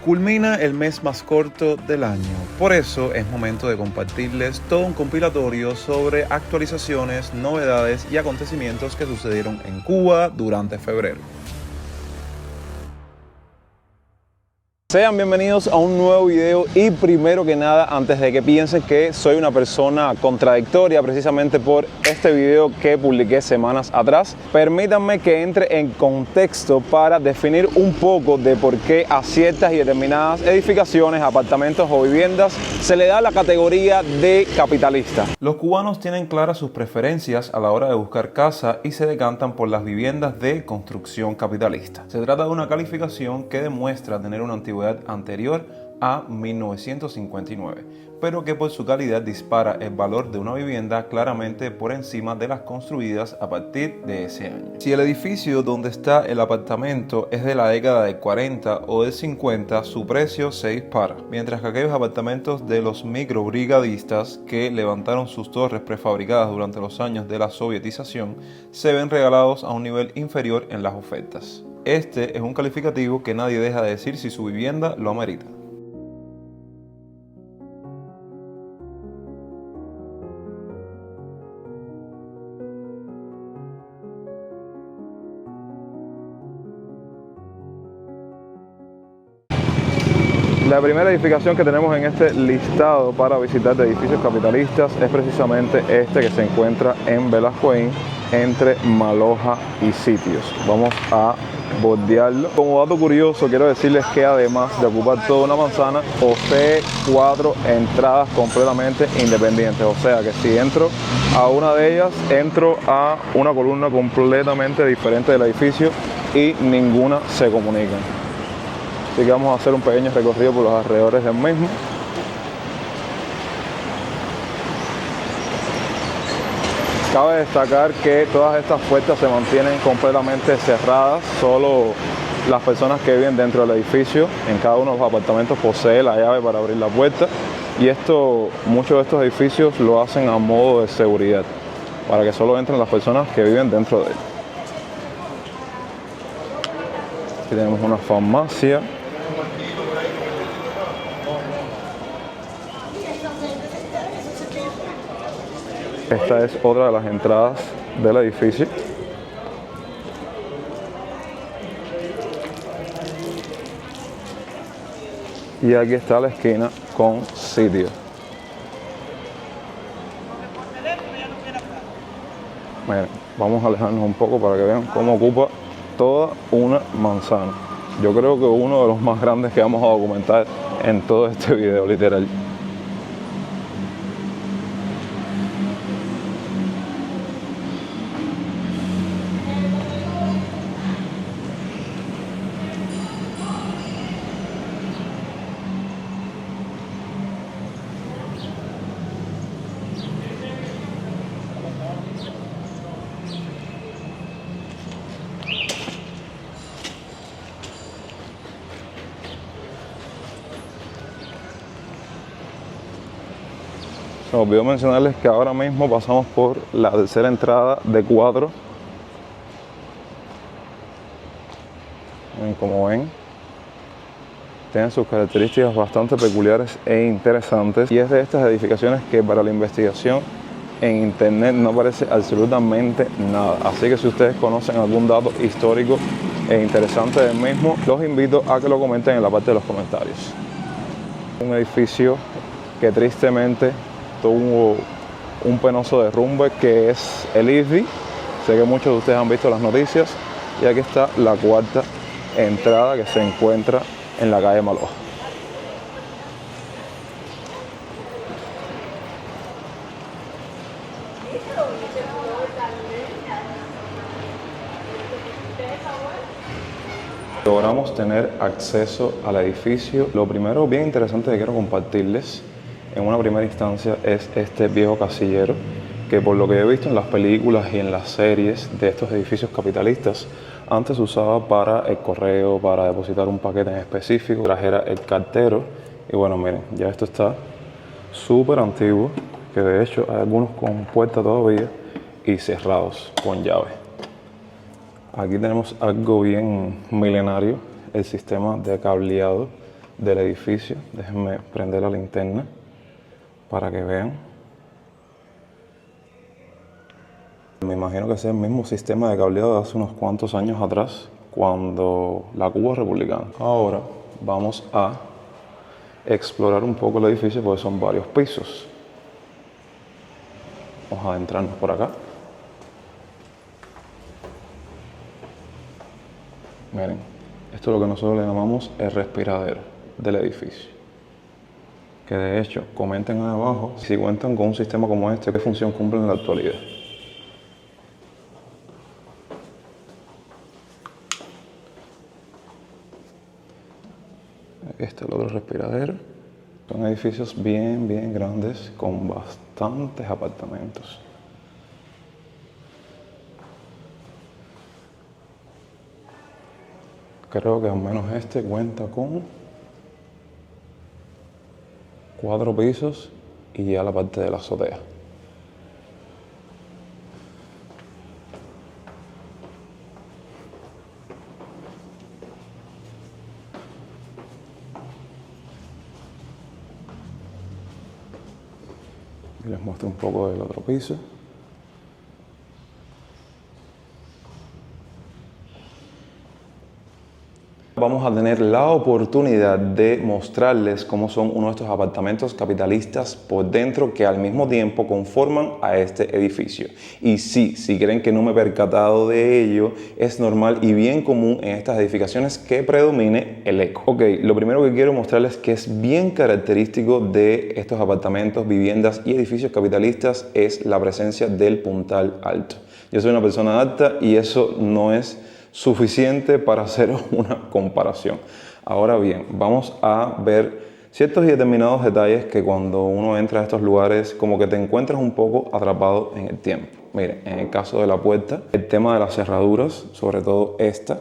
Culmina el mes más corto del año, por eso es momento de compartirles todo un compilatorio sobre actualizaciones, novedades y acontecimientos que sucedieron en Cuba durante febrero. Sean bienvenidos a un nuevo video y primero que nada, antes de que piensen que soy una persona contradictoria precisamente por este video que publiqué semanas atrás, permítanme que entre en contexto para definir un poco de por qué a ciertas y determinadas edificaciones, apartamentos o viviendas se le da la categoría de capitalista. Los cubanos tienen claras sus preferencias a la hora de buscar casa y se decantan por las viviendas de construcción capitalista. Se trata de una calificación que demuestra tener una antigüedad anterior a 1959, pero que por su calidad dispara el valor de una vivienda claramente por encima de las construidas a partir de ese año. Si el edificio donde está el apartamento es de la década del 40 o del 50, su precio se dispara, mientras que aquellos apartamentos de los microbrigadistas que levantaron sus torres prefabricadas durante los años de la sovietización se ven regalados a un nivel inferior en las ofertas. Este es un calificativo que nadie deja de decir si su vivienda lo amerita. La primera edificación que tenemos en este listado para visitar de edificios capitalistas es precisamente este que se encuentra en Velascoín, entre Maloja y Sitios. Vamos a bordearlo. Como dato curioso, quiero decirles que además de ocupar toda una manzana, posee 4 entradas completamente independientes. O sea que si entro a una de ellas, entro a una columna completamente diferente del edificio y ninguna se comunican. Así que vamos a hacer un pequeño recorrido por los alrededores del mismo. Cabe destacar que todas estas puertas se mantienen completamente cerradas. Solo las personas que viven dentro del edificio, en cada uno de los apartamentos, posee la llave para abrir la puerta. Y muchos de estos edificios lo hacen a modo de seguridad, para que solo entren las personas que viven dentro de él. Aquí tenemos una farmacia. Esta es otra de las entradas del edificio. Y aquí está la esquina con Sitio. Miren, vamos a alejarnos un poco para que vean cómo ocupa toda una manzana. Yo creo que uno de los más grandes que vamos a documentar en todo este video, literal. Se me olvidó mencionarles que ahora mismo pasamos por la tercera entrada de 4. Como ven, tienen sus características bastante peculiares e interesantes. Y es de estas edificaciones que para la investigación en internet no aparece absolutamente nada. Así que si ustedes conocen algún dato histórico e interesante del mismo, los invito a que lo comenten en la parte de los comentarios. Un edificio que tristemente tuvo un penoso derrumbe, que es el ISDI. Sé que muchos de ustedes han visto las noticias. Y aquí está la cuarta entrada, que se encuentra en la calle Maloja. Logramos tener acceso al edificio. Lo primero bien interesante que quiero compartirles en una primera instancia es este viejo casillero, que por lo que he visto en las películas y en las series de estos edificios capitalistas, antes se usaba para el correo, para depositar un paquete en específico, trajera el cartero. Y bueno, miren, ya esto está súper antiguo, que de hecho hay algunos con puerta todavía y cerrados con llave. Aquí tenemos algo bien milenario, el sistema de cableado del edificio. Déjenme prender la linterna para que vean. Me imagino que sea el mismo sistema de cableado de hace unos cuantos años atrás, cuando la Cuba republicana. Ahora vamos a explorar un poco el edificio porque son varios pisos. Vamos a adentrarnos por acá. Miren, esto es lo que nosotros le llamamos el respiradero del edificio. Que de hecho, comenten ahí abajo si cuentan con un sistema como este, qué función cumple en la actualidad. Este es el otro respiradero. Son edificios bien grandes con bastantes apartamentos. Creo que al menos este cuenta con 4 pisos y ya la parte de la azotea. Y les muestro un poco del otro piso. Vamos a tener la oportunidad de mostrarles cómo son uno de estos apartamentos capitalistas por dentro que al mismo tiempo conforman a este edificio. Y sí, si creen que no me he percatado de ello, es normal y bien común en estas edificaciones que predomine el eco. Ok, lo primero que quiero mostrarles que es bien característico de estos apartamentos, viviendas y edificios capitalistas es la presencia del puntal alto. Yo soy una persona alta y eso no es suficiente para hacer una comparación. Ahora bien, vamos a ver ciertos y determinados detalles que cuando uno entra a estos lugares como que te encuentras un poco atrapado en el tiempo. Miren, en el caso de la puerta, el tema de las cerraduras, sobre todo esta,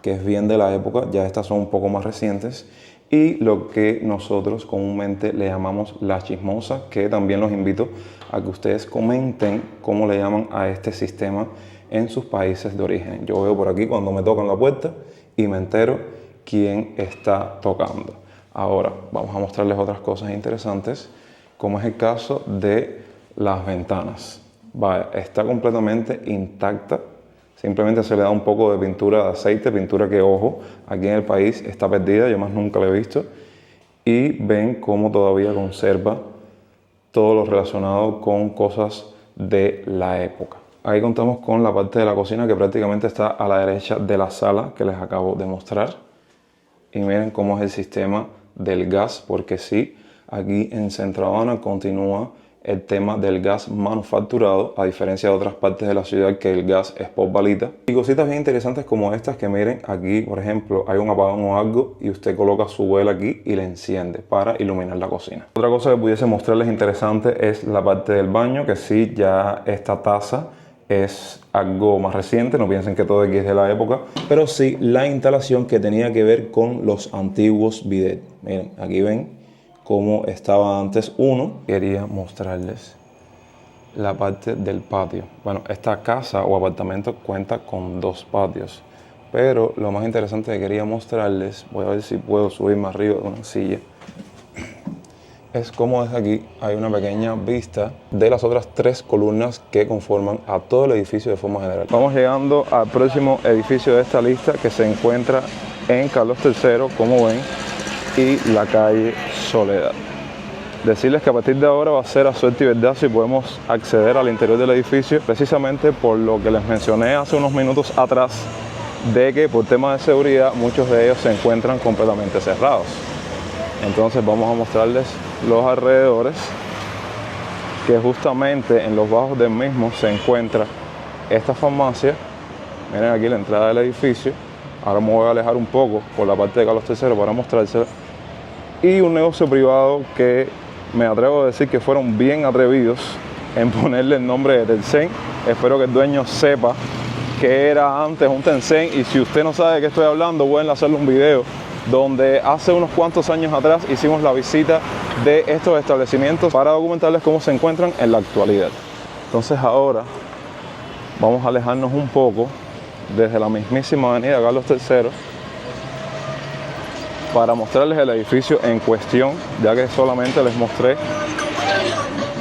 que es bien de la época, ya estas son un poco más recientes, y lo que nosotros comúnmente le llamamos la chismosa, que también los invito a que ustedes comenten cómo le llaman a este sistema en sus países de origen. Yo veo por aquí cuando me tocan la puerta y me entero quién está tocando. Ahora vamos a mostrarles otras cosas interesantes, como es el caso de las ventanas. Vaya, está completamente intacta. Simplemente se le da un poco de pintura de aceite, pintura que, ojo, aquí en el país está perdida, yo más nunca la he visto. Y ven cómo todavía conserva todo lo relacionado con cosas de la época. Ahí contamos con la parte de la cocina que prácticamente está a la derecha de la sala que les acabo de mostrar. Y miren cómo es el sistema del gas, porque sí, aquí en Centro Habana continúa el tema del gas manufacturado, a diferencia de otras partes de la ciudad que el gas es por balita. Y cositas bien interesantes como estas que miren, aquí por ejemplo hay un apagón o algo y usted coloca su vela aquí y le enciende para iluminar la cocina. Otra cosa que pudiese mostrarles interesante es la parte del baño, que sí, ya esta taza es algo más reciente, no piensen que todo aquí es de la época, pero sí la instalación que tenía que ver con los antiguos bidets. Miren, aquí ven cómo estaba antes uno. Quería mostrarles la parte del patio. Bueno, esta casa o apartamento cuenta con 2 patios, pero lo más interesante que quería mostrarles, voy a ver si puedo subirme arriba de una silla, es como desde aquí hay una pequeña vista de las otras 3 columnas que conforman a todo el edificio de forma general. Vamos llegando al próximo edificio de esta lista, que se encuentra en Carlos III, como ven, y la calle Soledad. Decirles que a partir de ahora va a ser a suerte y verdad si podemos acceder al interior del edificio, precisamente por lo que les mencioné hace unos minutos atrás, de que por temas de seguridad muchos de ellos se encuentran completamente cerrados. Entonces vamos a mostrarles los alrededores, que justamente en los bajos del mismo se encuentra esta farmacia. Miren aquí la entrada del edificio. Ahora me voy a alejar un poco por la parte de Carlos III para mostrársela. Y un negocio privado que me atrevo a decir que fueron bien atrevidos en ponerle el nombre de Tencent. Espero que el dueño sepa que era antes un Tencent, y si usted no sabe de qué estoy hablando, pueden hacerle un video donde hace unos cuantos años atrás hicimos la visita de estos establecimientos para documentarles cómo se encuentran en la actualidad. Entonces ahora vamos a alejarnos un poco desde la mismísima avenida Carlos III para mostrarles el edificio en cuestión, ya que solamente les mostré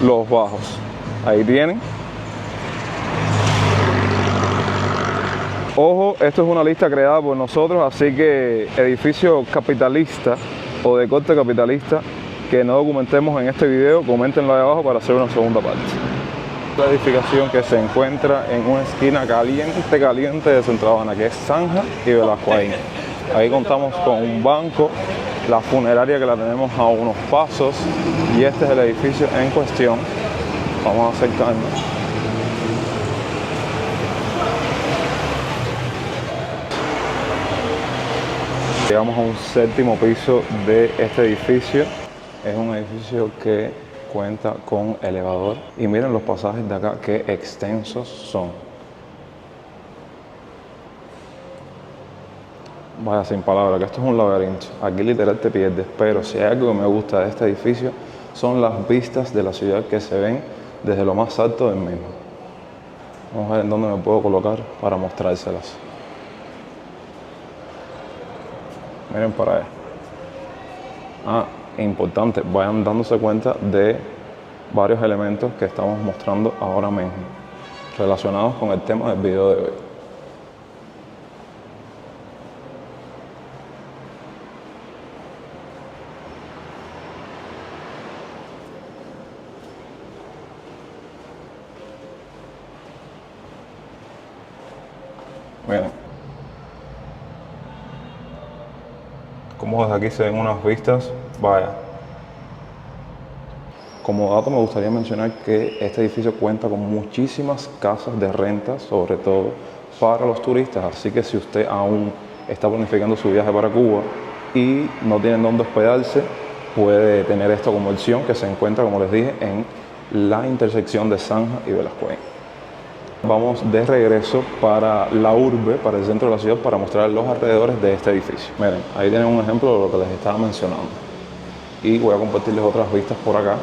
los bajos. Ahí tienen. Ojo, esto es una lista creada por nosotros, así que edificio capitalista o de corte capitalista que no documentemos en este video, coméntenlo ahí abajo para hacer una segunda parte. La edificación que se encuentra en una esquina caliente de Centro Habana, que es Zanja y Velasco. Ahí contamos con un banco, la funeraria que la tenemos a unos pasos, y este es el edificio en cuestión. Vamos a acercarnos. Llegamos a un séptimo piso de este edificio. Es un edificio que cuenta con elevador. Y miren los pasajes de acá, qué extensos son. Vaya, sin palabras, que esto es un laberinto. Aquí literal te pierdes. Pero si hay algo que me gusta de este edificio, son las vistas de la ciudad que se ven desde lo más alto del mismo. Vamos a ver en dónde me puedo colocar para mostrárselas. Miren para allá. Importante, vayan dándose cuenta de varios elementos que estamos mostrando ahora mismo, relacionados con el tema del video de hoy. Miren. Como desde aquí se ven unas vistas, vaya. Como dato me gustaría mencionar que este edificio cuenta con muchísimas casas de renta, sobre todo para los turistas, así que si usted aún está planificando su viaje para Cuba y no tiene dónde hospedarse, puede tener esto como opción, que se encuentra, como les dije, en la intersección de Zanja y Velasco. Vamos de regreso para la urbe, para el centro de la ciudad, para mostrar los alrededores de este edificio. Miren, ahí tienen un ejemplo de lo que les estaba mencionando. Y voy a compartirles otras vistas por acá.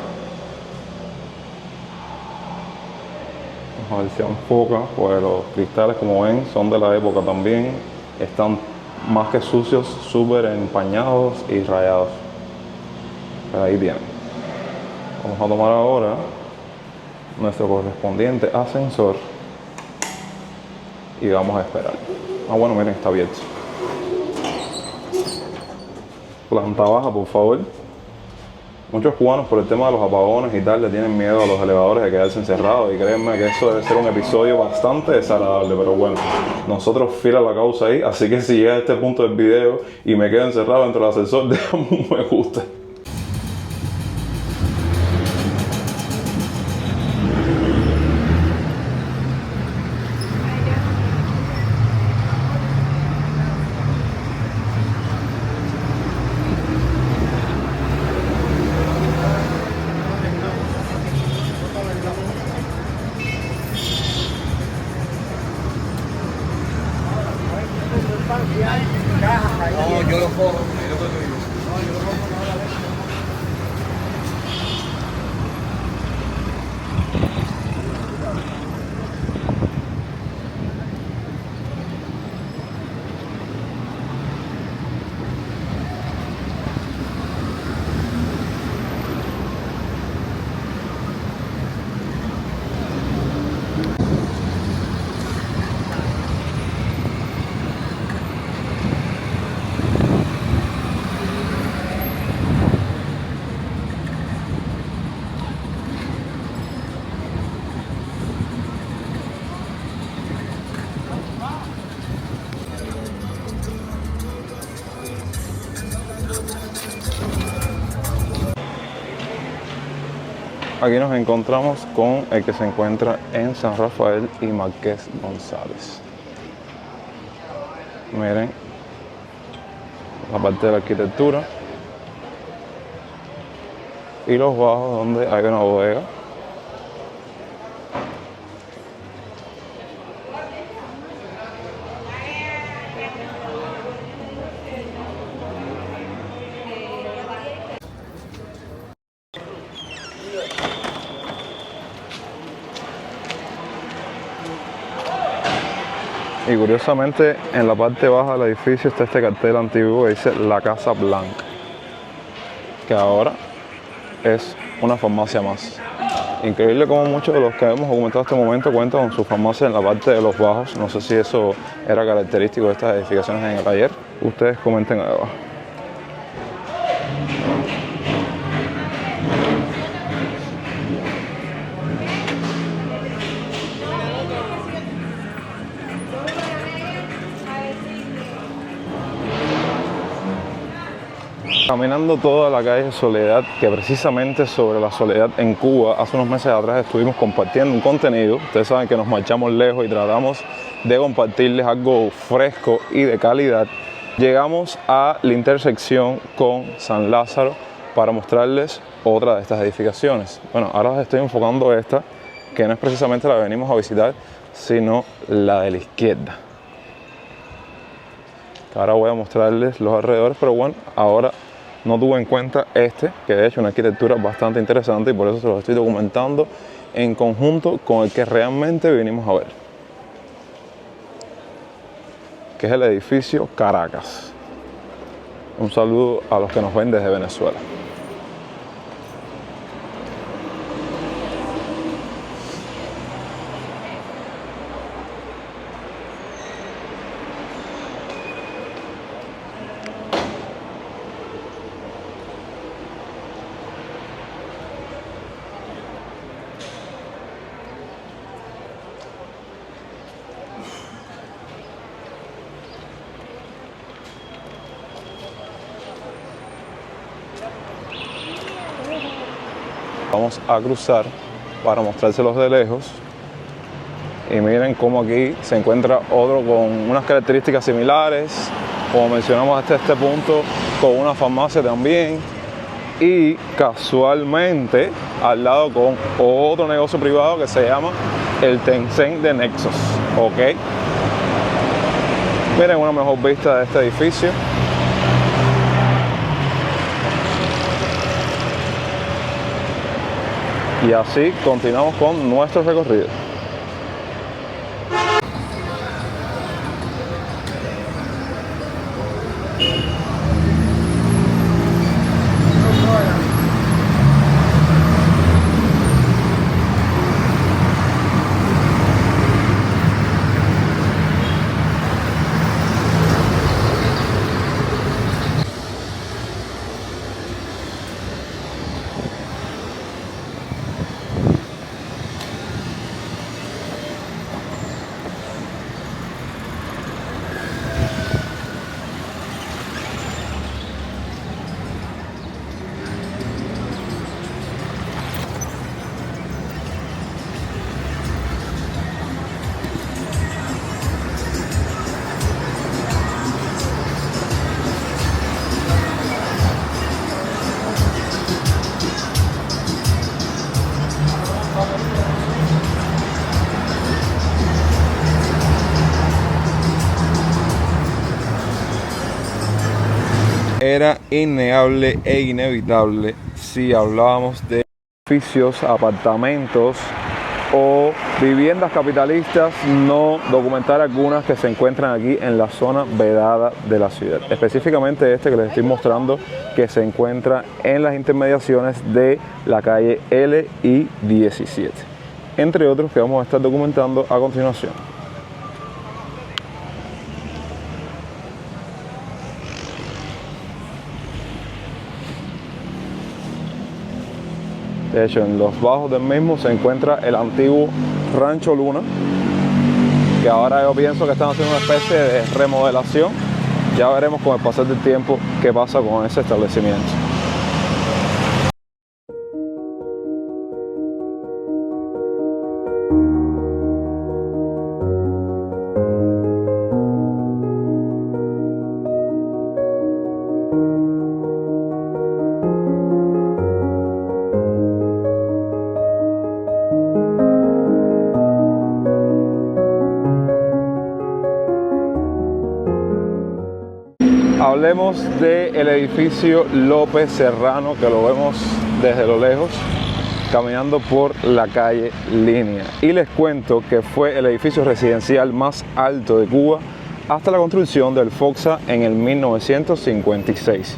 Vamos a ver si enfoca, pues los cristales, como ven, son de la época también. Están más que sucios, súper empañados y rayados. Pero ahí tienen. Vamos a tomar ahora nuestro correspondiente ascensor y vamos a esperar. Bueno, miren, está abierto. Planta baja, por favor. Muchos cubanos, por el tema de los apagones y tal, le tienen miedo a los elevadores de quedarse encerrados, y créanme que eso debe ser un episodio bastante desagradable, pero bueno, nosotros fiel a la causa ahí, así que si llega a este punto del video y me quedo encerrado dentro del ascensor, déjame un me gusta. No, yo lo cojo. Aquí nos encontramos con el que se encuentra en San Rafael y Marqués González. Miren la parte de la arquitectura y los bajos donde hay una bodega. Y curiosamente en la parte baja del edificio está este cartel antiguo que dice La Casa Blanca, que ahora es una farmacia más. Increíble como muchos de los que hemos documentado hasta este momento cuentan con su farmacia en la parte de los bajos. No sé si eso era característico de estas edificaciones en el ayer. Ustedes comenten ahí abajo. Caminando toda la calle Soledad, que precisamente sobre la soledad en Cuba, hace unos meses atrás estuvimos compartiendo un contenido. Ustedes saben que nos marchamos lejos y tratamos de compartirles algo fresco y de calidad. Llegamos a la intersección con San Lázaro para mostrarles otra de estas edificaciones. Bueno, ahora les estoy enfocando esta, que no es precisamente la que venimos a visitar, sino la de la izquierda. Ahora voy a mostrarles los alrededores, pero bueno, ahora no tuve en cuenta este, que de hecho es una arquitectura bastante interesante y por eso se los estoy documentando en conjunto con el que realmente vinimos a ver, que es el edificio Caracas. Un saludo a los que nos ven desde Venezuela. Vamos a cruzar para mostrárselos de lejos y miren cómo aquí se encuentra otro con unas características similares, como mencionamos hasta este punto, con una farmacia también y casualmente al lado con otro negocio privado que se llama el Tencent de Nexos. Ok, miren una mejor vista de este edificio. Y así continuamos con nuestro recorrido. Era innegable e inevitable si hablábamos de edificios, apartamentos o viviendas capitalistas, no documentar algunas que se encuentran aquí en la zona vedada de la ciudad. Específicamente este que les estoy mostrando, que se encuentra en las intermediaciones de la calle L y 17, entre otros que vamos a estar documentando a continuación. De hecho, en los bajos del mismo se encuentra el antiguo Rancho Luna, que ahora yo pienso que están haciendo una especie de remodelación. Ya veremos con el pasar del tiempo qué pasa con ese establecimiento. Hablemos del edificio López Serrano, que lo vemos desde lo lejos. caminando por la calle Línea. Y les cuento que fue el edificio residencial más alto de Cuba hasta la construcción del Foxa en el 1956.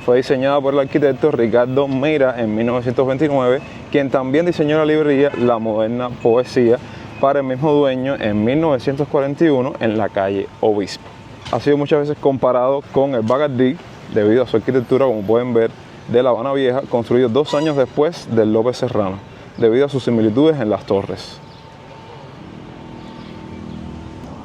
Fue diseñado por el arquitecto Ricardo Meira en 1929, quien también diseñó la librería La Moderna Poesía para el mismo dueño en 1941 en la calle Obispo. Ha sido muchas veces comparado con el Bacardí debido a su arquitectura, como pueden ver, de La Habana Vieja, construido 2 años después del López Serrano, debido a sus similitudes en las torres.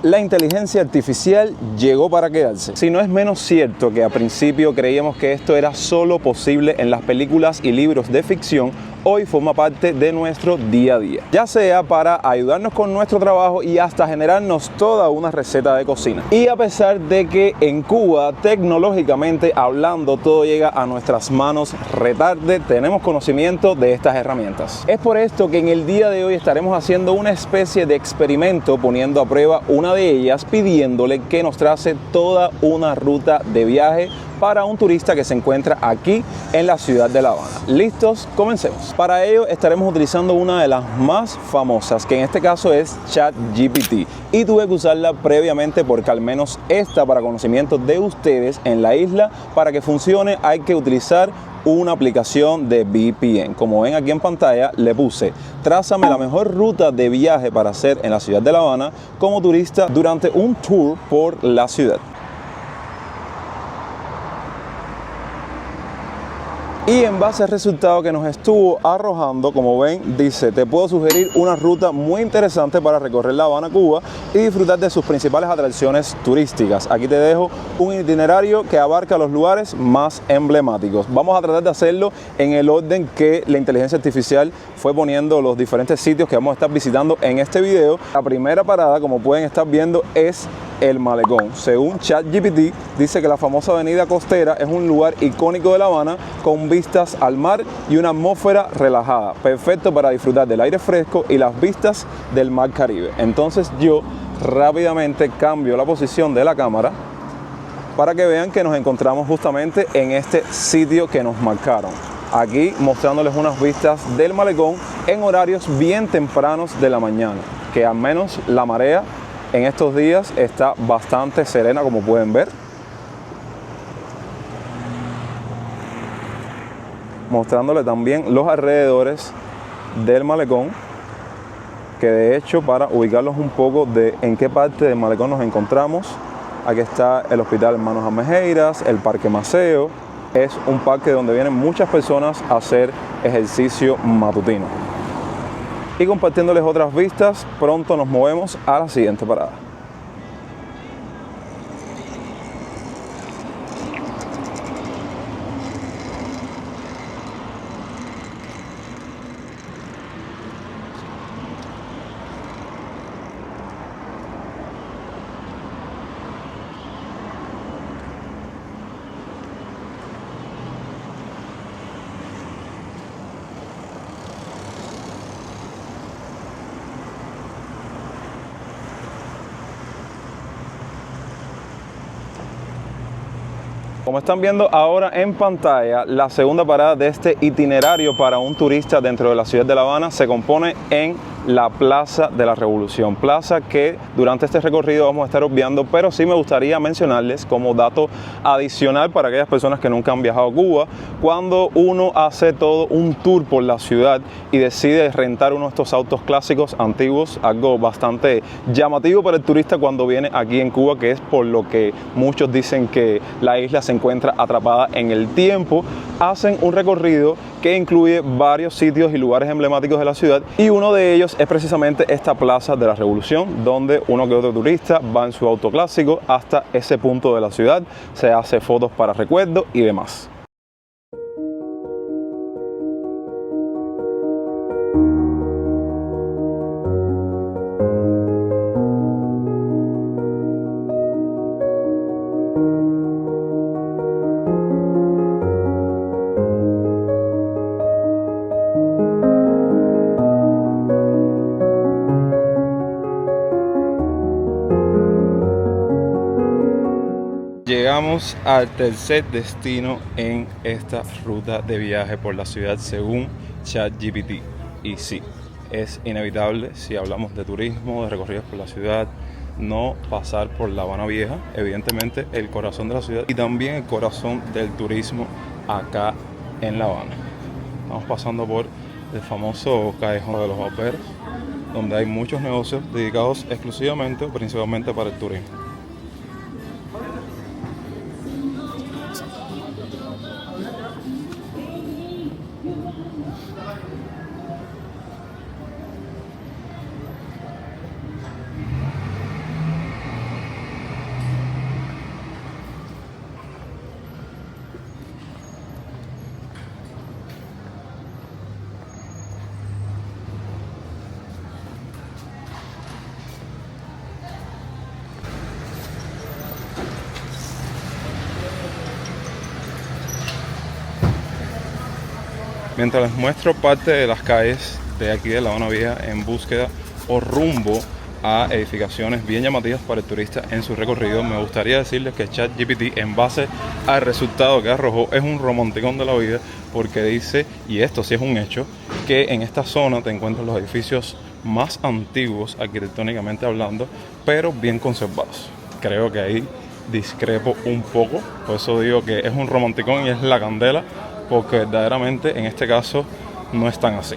La inteligencia artificial llegó para quedarse. Si no es menos cierto que a principio creíamos que esto era solo posible en las películas y libros de ficción, hoy forma parte de nuestro día a día. Ya sea para ayudarnos con nuestro trabajo y hasta generarnos toda una receta de cocina. Y a pesar de que en Cuba, tecnológicamente hablando, todo llega a nuestras manos retarde, tenemos conocimiento de estas herramientas. Es por esto que en el día de hoy estaremos haciendo una especie de experimento poniendo a prueba una de ellas, pidiéndole que nos trace toda una ruta de viaje para un turista que se encuentra aquí en la ciudad de La Habana. ¿Listos? Comencemos. Para ello estaremos utilizando una de las más famosas, que en este caso es ChatGPT, y tuve que usarla previamente porque al menos esta, para conocimiento de ustedes, en la isla, para que funcione hay que utilizar una aplicación de VPN. Como ven aquí en pantalla, le puse: trázame la mejor ruta de viaje para hacer en la ciudad de La Habana como turista durante un tour por la ciudad. Y en base al resultado que nos estuvo arrojando, como ven, dice: te puedo sugerir una ruta muy interesante para recorrer La Habana, Cuba, y disfrutar de sus principales atracciones turísticas. Aquí te dejo un itinerario que abarca los lugares más emblemáticos. Vamos a tratar de hacerlo en el orden que la inteligencia artificial fue poniendo los diferentes sitios que vamos a estar visitando en este video. La primera parada, como pueden estar viendo, es el Malecón. Según ChatGPT, dice que la famosa avenida costera es un lugar icónico de La Habana con vistas al mar y una atmósfera relajada, perfecto para disfrutar del aire fresco y las vistas del mar Caribe. Entonces yo rápidamente cambio la posición de la cámara para que vean que nos encontramos justamente en este sitio que nos marcaron. Aquí mostrándoles unas vistas del Malecón en horarios bien tempranos de la mañana, que al menos la marea en estos días está bastante serena, como pueden ver. Mostrándole también los alrededores del Malecón, que de hecho, para ubicarlos un poco de en qué parte del Malecón nos encontramos, aquí está el Hospital Hermanos Amejeiras, el Parque Maceo. Es un parque donde vienen muchas personas a hacer ejercicio matutino. Y compartiéndoles otras vistas, pronto nos movemos a la siguiente parada. Como están viendo ahora en pantalla, la segunda parada de este itinerario para un turista dentro de la ciudad de La Habana se compone en la Plaza de la Revolución, plaza que durante este recorrido vamos a estar obviando, pero sí me gustaría mencionarles como dato adicional para aquellas personas que nunca han viajado a Cuba: cuando uno hace todo un tour por la ciudad y decide rentar uno de estos autos clásicos antiguos, algo bastante llamativo para el turista cuando viene aquí en Cuba, que es por lo que muchos dicen que la isla se encuentra atrapada en el tiempo, hacen un recorrido que incluye varios sitios y lugares emblemáticos de la ciudad, y uno de ellos es precisamente esta Plaza de la Revolución, donde uno que otro turista va en su auto clásico hasta ese punto de la ciudad, se hace fotos para recuerdo y demás. Llegamos al tercer destino en esta ruta de viaje por la ciudad según ChatGPT. Y sí, es inevitable si hablamos de turismo, de recorridos por la ciudad, no pasar por La Habana Vieja, evidentemente el corazón de la ciudad y también el corazón del turismo acá en La Habana. Estamos pasando por el famoso Callejón de los Barberos, donde hay muchos negocios dedicados exclusivamente o principalmente para el turismo. Mientras les muestro parte de las calles de aquí de La Habana Vieja en búsqueda o rumbo a edificaciones bien llamativas para el turista en su recorrido, me gustaría decirles que ChatGPT, en base al resultado que arrojó, es un romanticón de la vida, porque dice, y esto sí es un hecho, que en esta zona te encuentras los edificios más antiguos arquitectónicamente hablando, pero bien conservados. Creo que ahí discrepo un poco, por eso digo que es un romanticón y es la candela, porque verdaderamente en este caso no es tan así.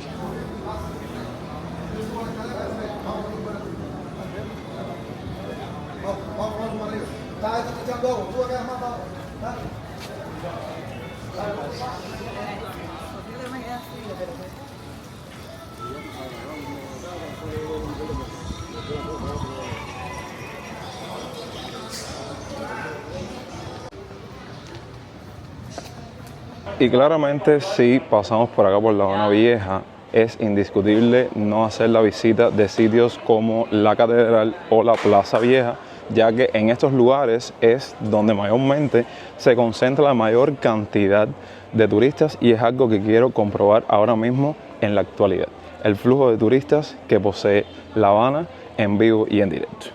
Y claramente si pasamos por acá por La Habana Vieja, es indiscutible no hacer la visita de sitios como la Catedral o la Plaza Vieja, ya que en estos lugares es donde mayormente se concentra la mayor cantidad de turistas y es algo que quiero comprobar ahora mismo en la actualidad. El flujo de turistas que posee La Habana en vivo y en directo.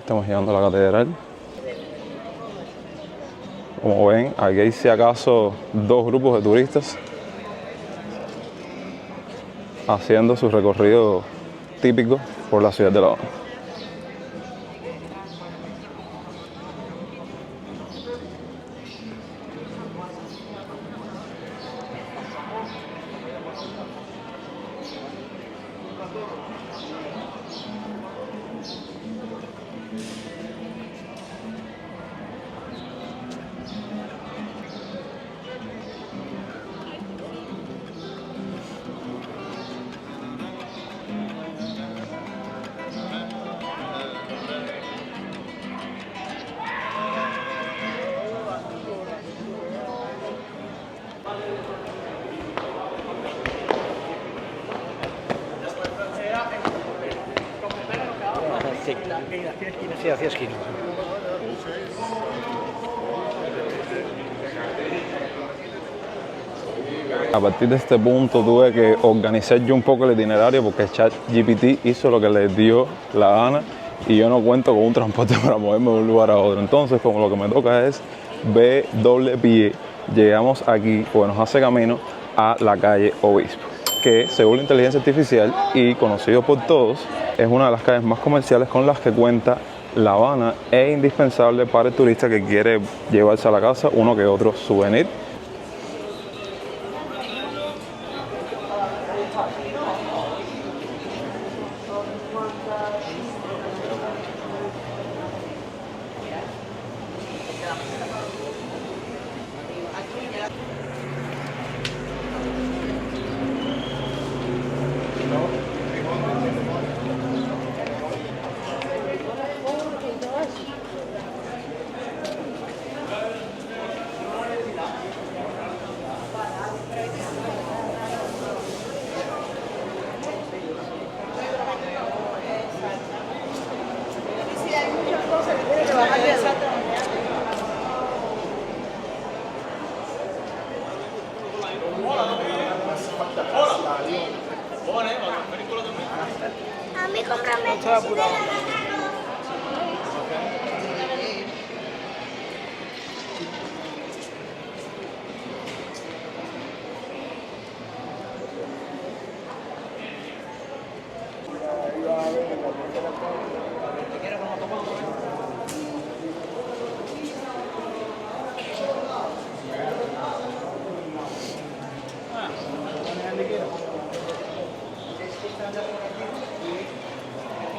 Estamos llegando a la catedral. Como ven, aquí hay si acaso dos grupos de turistas haciendo su recorrido típico por la ciudad de La Habana. Sí, hacia esquina. A partir de este punto tuve que organizar yo un poco el itinerario porque ChatGPT hizo lo que le dio la gana y yo no cuento con un transporte para moverme de un lugar a otro. Entonces, como lo que me toca es B doble pie, llegamos aquí, pues nos hace camino a la calle Obispo, que según la inteligencia artificial y conocido por todos, es una de las calles más comerciales con las que cuenta La Habana e indispensable para el turista que quiere llevarse a la casa uno que otro souvenir. A mí cómprame.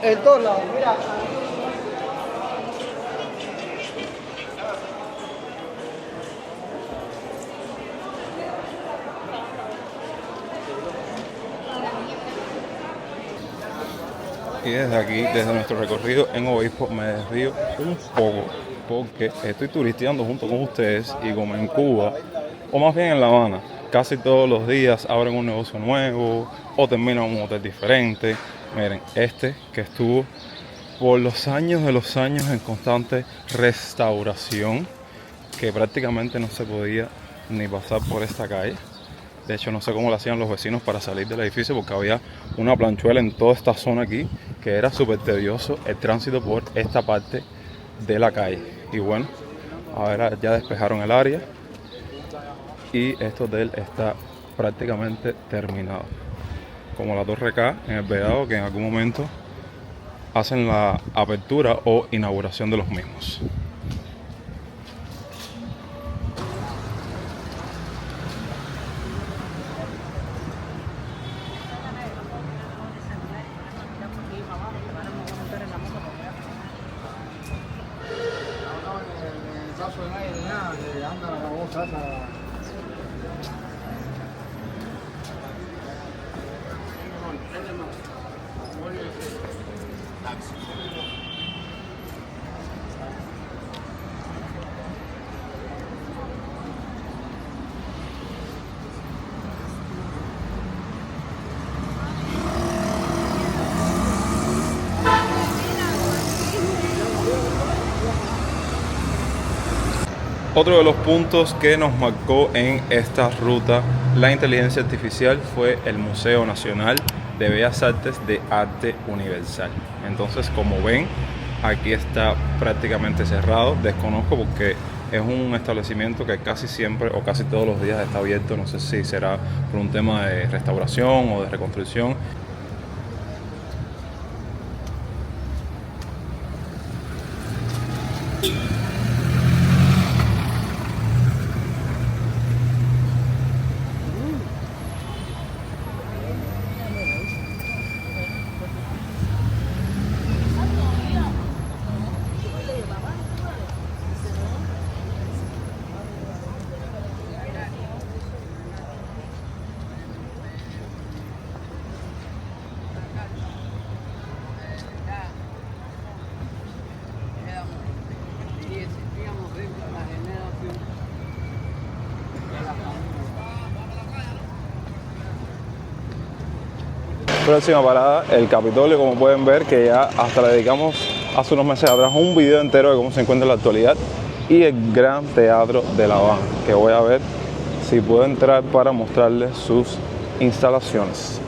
En todos lados, mira. Y desde aquí, desde nuestro recorrido en Obispo, me desvío un poco porque estoy turisteando junto con ustedes y como en Cuba, o más bien en La Habana, casi todos los días abren un negocio nuevo o terminan en un hotel diferente. Miren, este que estuvo por los años de los años en constante restauración, que prácticamente no se podía ni pasar por esta calle. De hecho, no sé cómo lo hacían los vecinos para salir del edificio porque había una planchuela en toda esta zona aquí que era súper tedioso el tránsito por esta parte de la calle. Y bueno, ahora ya despejaron el área y este hotel está prácticamente terminado. Como la Torre K en el Vedado, que en algún momento hacen la apertura o inauguración de los mismos. Otro de los puntos que nos marcó en esta ruta la inteligencia artificial fue el Museo Nacional de Bellas Artes de Arte Universal. Entonces, como ven, aquí está prácticamente cerrado. Desconozco porque es un establecimiento que casi siempre o casi todos los días está abierto. No sé si será por un tema de restauración o de reconstrucción. Próxima parada, el Capitolio. Como pueden ver, que ya hasta le dedicamos hace unos meses atrás un video entero de cómo se encuentra en la actualidad, y el Gran Teatro de La Habana, que voy a ver si puedo entrar para mostrarles sus instalaciones.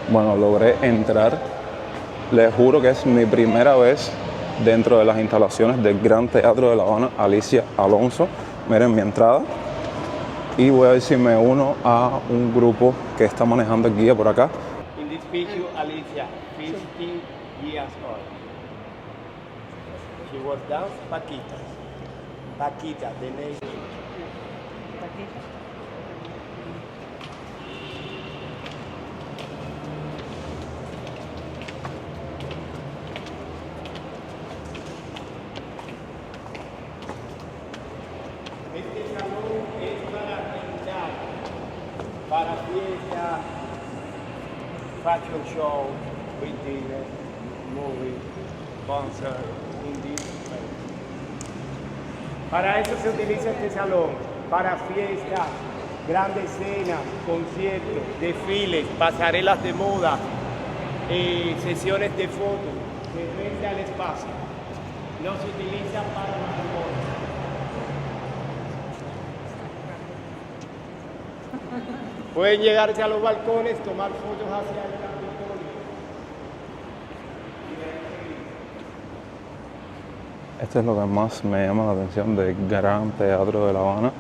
Bueno, logré entrar. Les juro que es mi primera vez dentro de las instalaciones del Gran Teatro de La Habana. Alicia Alonso, miren mi entrada. Y voy a ver si me uno a un grupo que está manejando el guía por acá. In this picture, Alicia, 15 years old. She was dance Paquita. Paquita, the name. Paquita. Este salón es para pintar, para fiesta, fashion show, dinner, movie, concert, indie. Para eso se utiliza este salón, para fiestas, grandes cenas, conciertos, desfiles, pasarelas de moda, sesiones de fotos de frente al espacio. No se utiliza para matrimonios. Pueden llegarse a los balcones, tomar fotos hacia el Capitolio. Esto es lo que más me llama la atención del Gran Teatro de La Habana,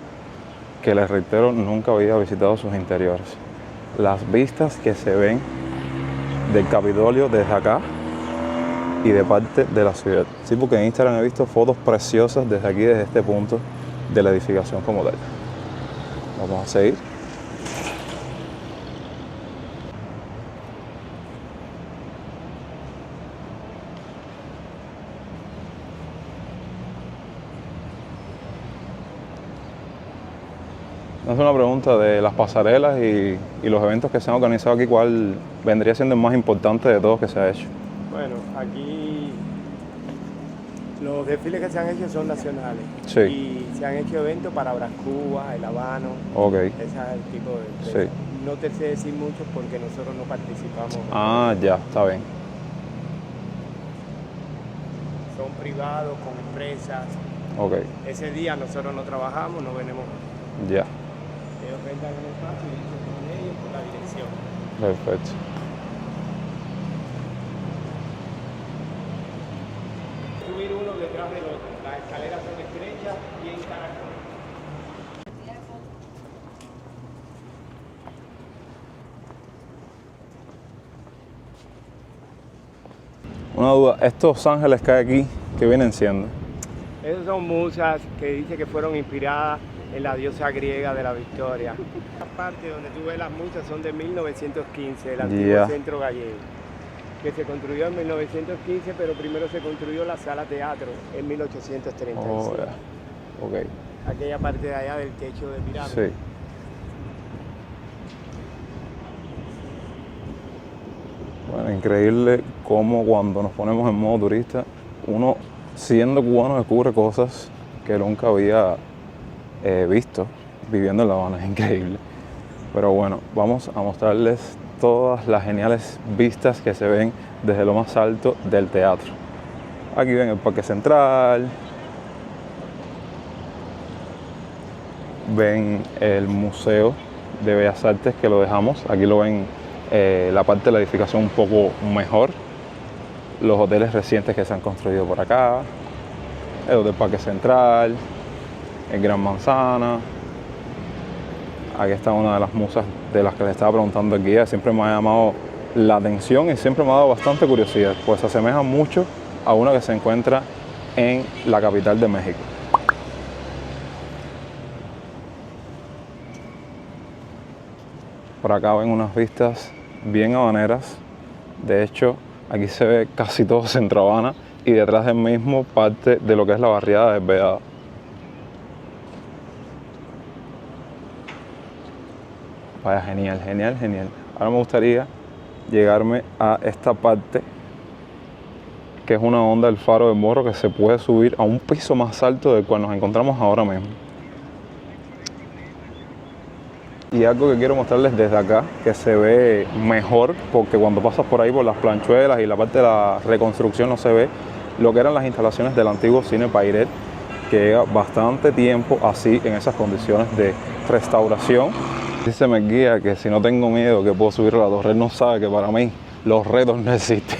que les reitero, nunca había visitado sus interiores. Las vistas que se ven del Capitolio desde acá y de parte de la ciudad. Sí, porque en Instagram he visto fotos preciosas desde aquí, desde este punto de la edificación como tal. Vamos a seguir. Es una pregunta de las pasarelas y los eventos que se han organizado aquí, ¿cuál vendría siendo el más importante de todos que se ha hecho? Bueno, aquí los desfiles que se han hecho son nacionales. Sí. Y se han hecho eventos para Brás Cuba, El Habano, ese es el tipo de empresas. Sí. No te sé decir mucho porque nosotros no participamos. Ah, ya, está bien. Son privados, con empresas. Ok, Ese día nosotros no trabajamos, no venimos. ya, Ellos rentan el espacio y se ponen ellos por la dirección. perfecto. Subir uno detrás del otro. Las escaleras son estrechas y en caracol. Una duda, ¿estos ángeles que hay aquí, qué vienen siendo? Esas son musas que dice que fueron inspiradas en la diosa griega de la victoria. La parte donde tú ves las musas son de 1915, el antiguo centro gallego, que se construyó en 1915, pero primero se construyó la sala teatro en 1835. Oh, ya. Ok, Aquella parte de allá del techo de pirámide. sí. Bueno, increíble cómo cuando nos ponemos en modo turista, uno siendo cubano descubre cosas que nunca había visto viviendo en La Habana. Es increíble. Pero bueno, vamos a mostrarles todas las geniales vistas que se ven desde lo más alto del teatro. Aquí ven el Parque Central, ven el Museo de Bellas Artes que lo dejamos, aquí lo ven la parte de la edificación un poco mejor, los hoteles recientes que se han construido por acá, el Hotel Parque Central, el Gran Manzana. Aquí está una de las musas de las que le estaba preguntando el guía, siempre me ha llamado la atención y siempre me ha dado bastante curiosidad, pues se asemeja mucho a una que se encuentra en la capital de México. Por acá ven unas vistas bien habaneras. De hecho, aquí se ve casi todo Centro Habana y detrás del mismo parte de lo que es la barriada de Beada. Vaya, genial, genial, genial. Ahora me gustaría llegarme a esta parte, que es una onda del Faro del Morro que se puede subir a un piso más alto del cual nos encontramos ahora mismo. Y algo que quiero mostrarles desde acá, que se ve mejor, porque cuando pasas por ahí por las planchuelas y la parte de la reconstrucción no se ve lo que eran las instalaciones del antiguo Cine Pairet, que lleva bastante tiempo así, en esas condiciones de restauración. Dice mi guía que si no tengo miedo que puedo subir a la torre, él no sabe que para mí los retos no existen.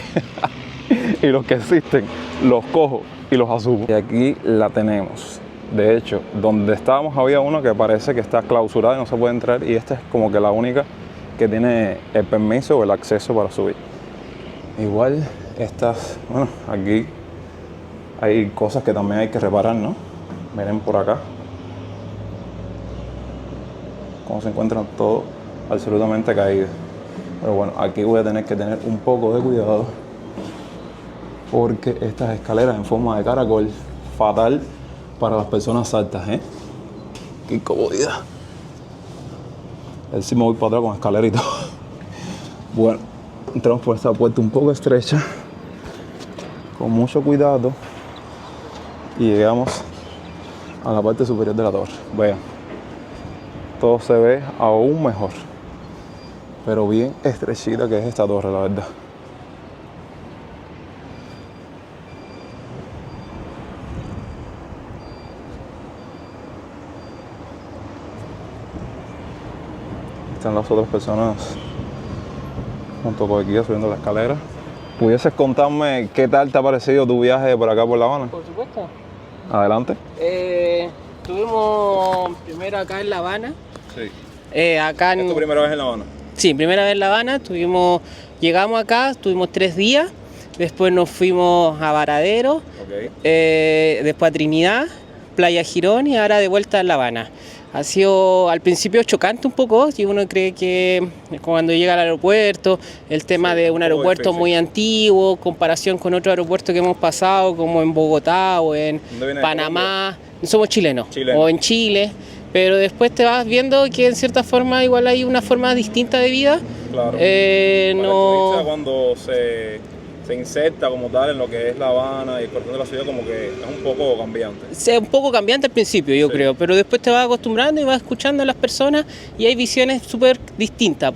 Y los que existen los cojo y los asumo. Y aquí la tenemos. De hecho, donde estábamos había uno que parece que está clausurado y no se puede entrar, y esta es como que la única que tiene el permiso o el acceso para subir. Igual estas, bueno, aquí hay cosas que también hay que reparar, ¿no? Miren por acá cómo se encuentran todo absolutamente caído. Pero bueno, aquí voy a tener que tener un poco de cuidado, porque estas escaleras en forma de caracol, fatal para las personas altas, ¿eh? Qué incomodidad. A ver si me voy para atrás con escalera y todo. Bueno, entramos por esta puerta un poco estrecha, con mucho cuidado, y llegamos a la parte superior de la torre. Vean, todo se ve aún mejor, pero bien estrechita que es esta torre, la verdad. están las otras personas junto con Kia subiendo la escalera. ¿Pudieses contarme qué tal te ha parecido tu viaje por acá por La Habana? Por supuesto. Adelante. Estuvimos primero acá en La Habana. Sí. ¿Es tu primera vez en La Habana? Sí, primera vez en La Habana. Llegamos acá, estuvimos 3 días. Después nos fuimos a Varadero, después a Trinidad, Playa Girón y ahora de vuelta a La Habana. Ha sido al principio chocante un poco, y uno cree que cuando llega al aeropuerto, el tema de un aeropuerto muy antiguo, comparación con otro aeropuerto que hemos pasado, como en Bogotá o en Panamá, somos chilenos, o en Chile, pero después te vas viendo que en cierta forma igual hay una forma distinta de vida. Claro. Para el turista, cuando se inserta como tal en lo que es La Habana y el corazón de la ciudad, como que es un poco cambiante. Es un poco cambiante al principio, yo creo, pero después te vas acostumbrando y vas escuchando a las personas y hay visiones súper distintas.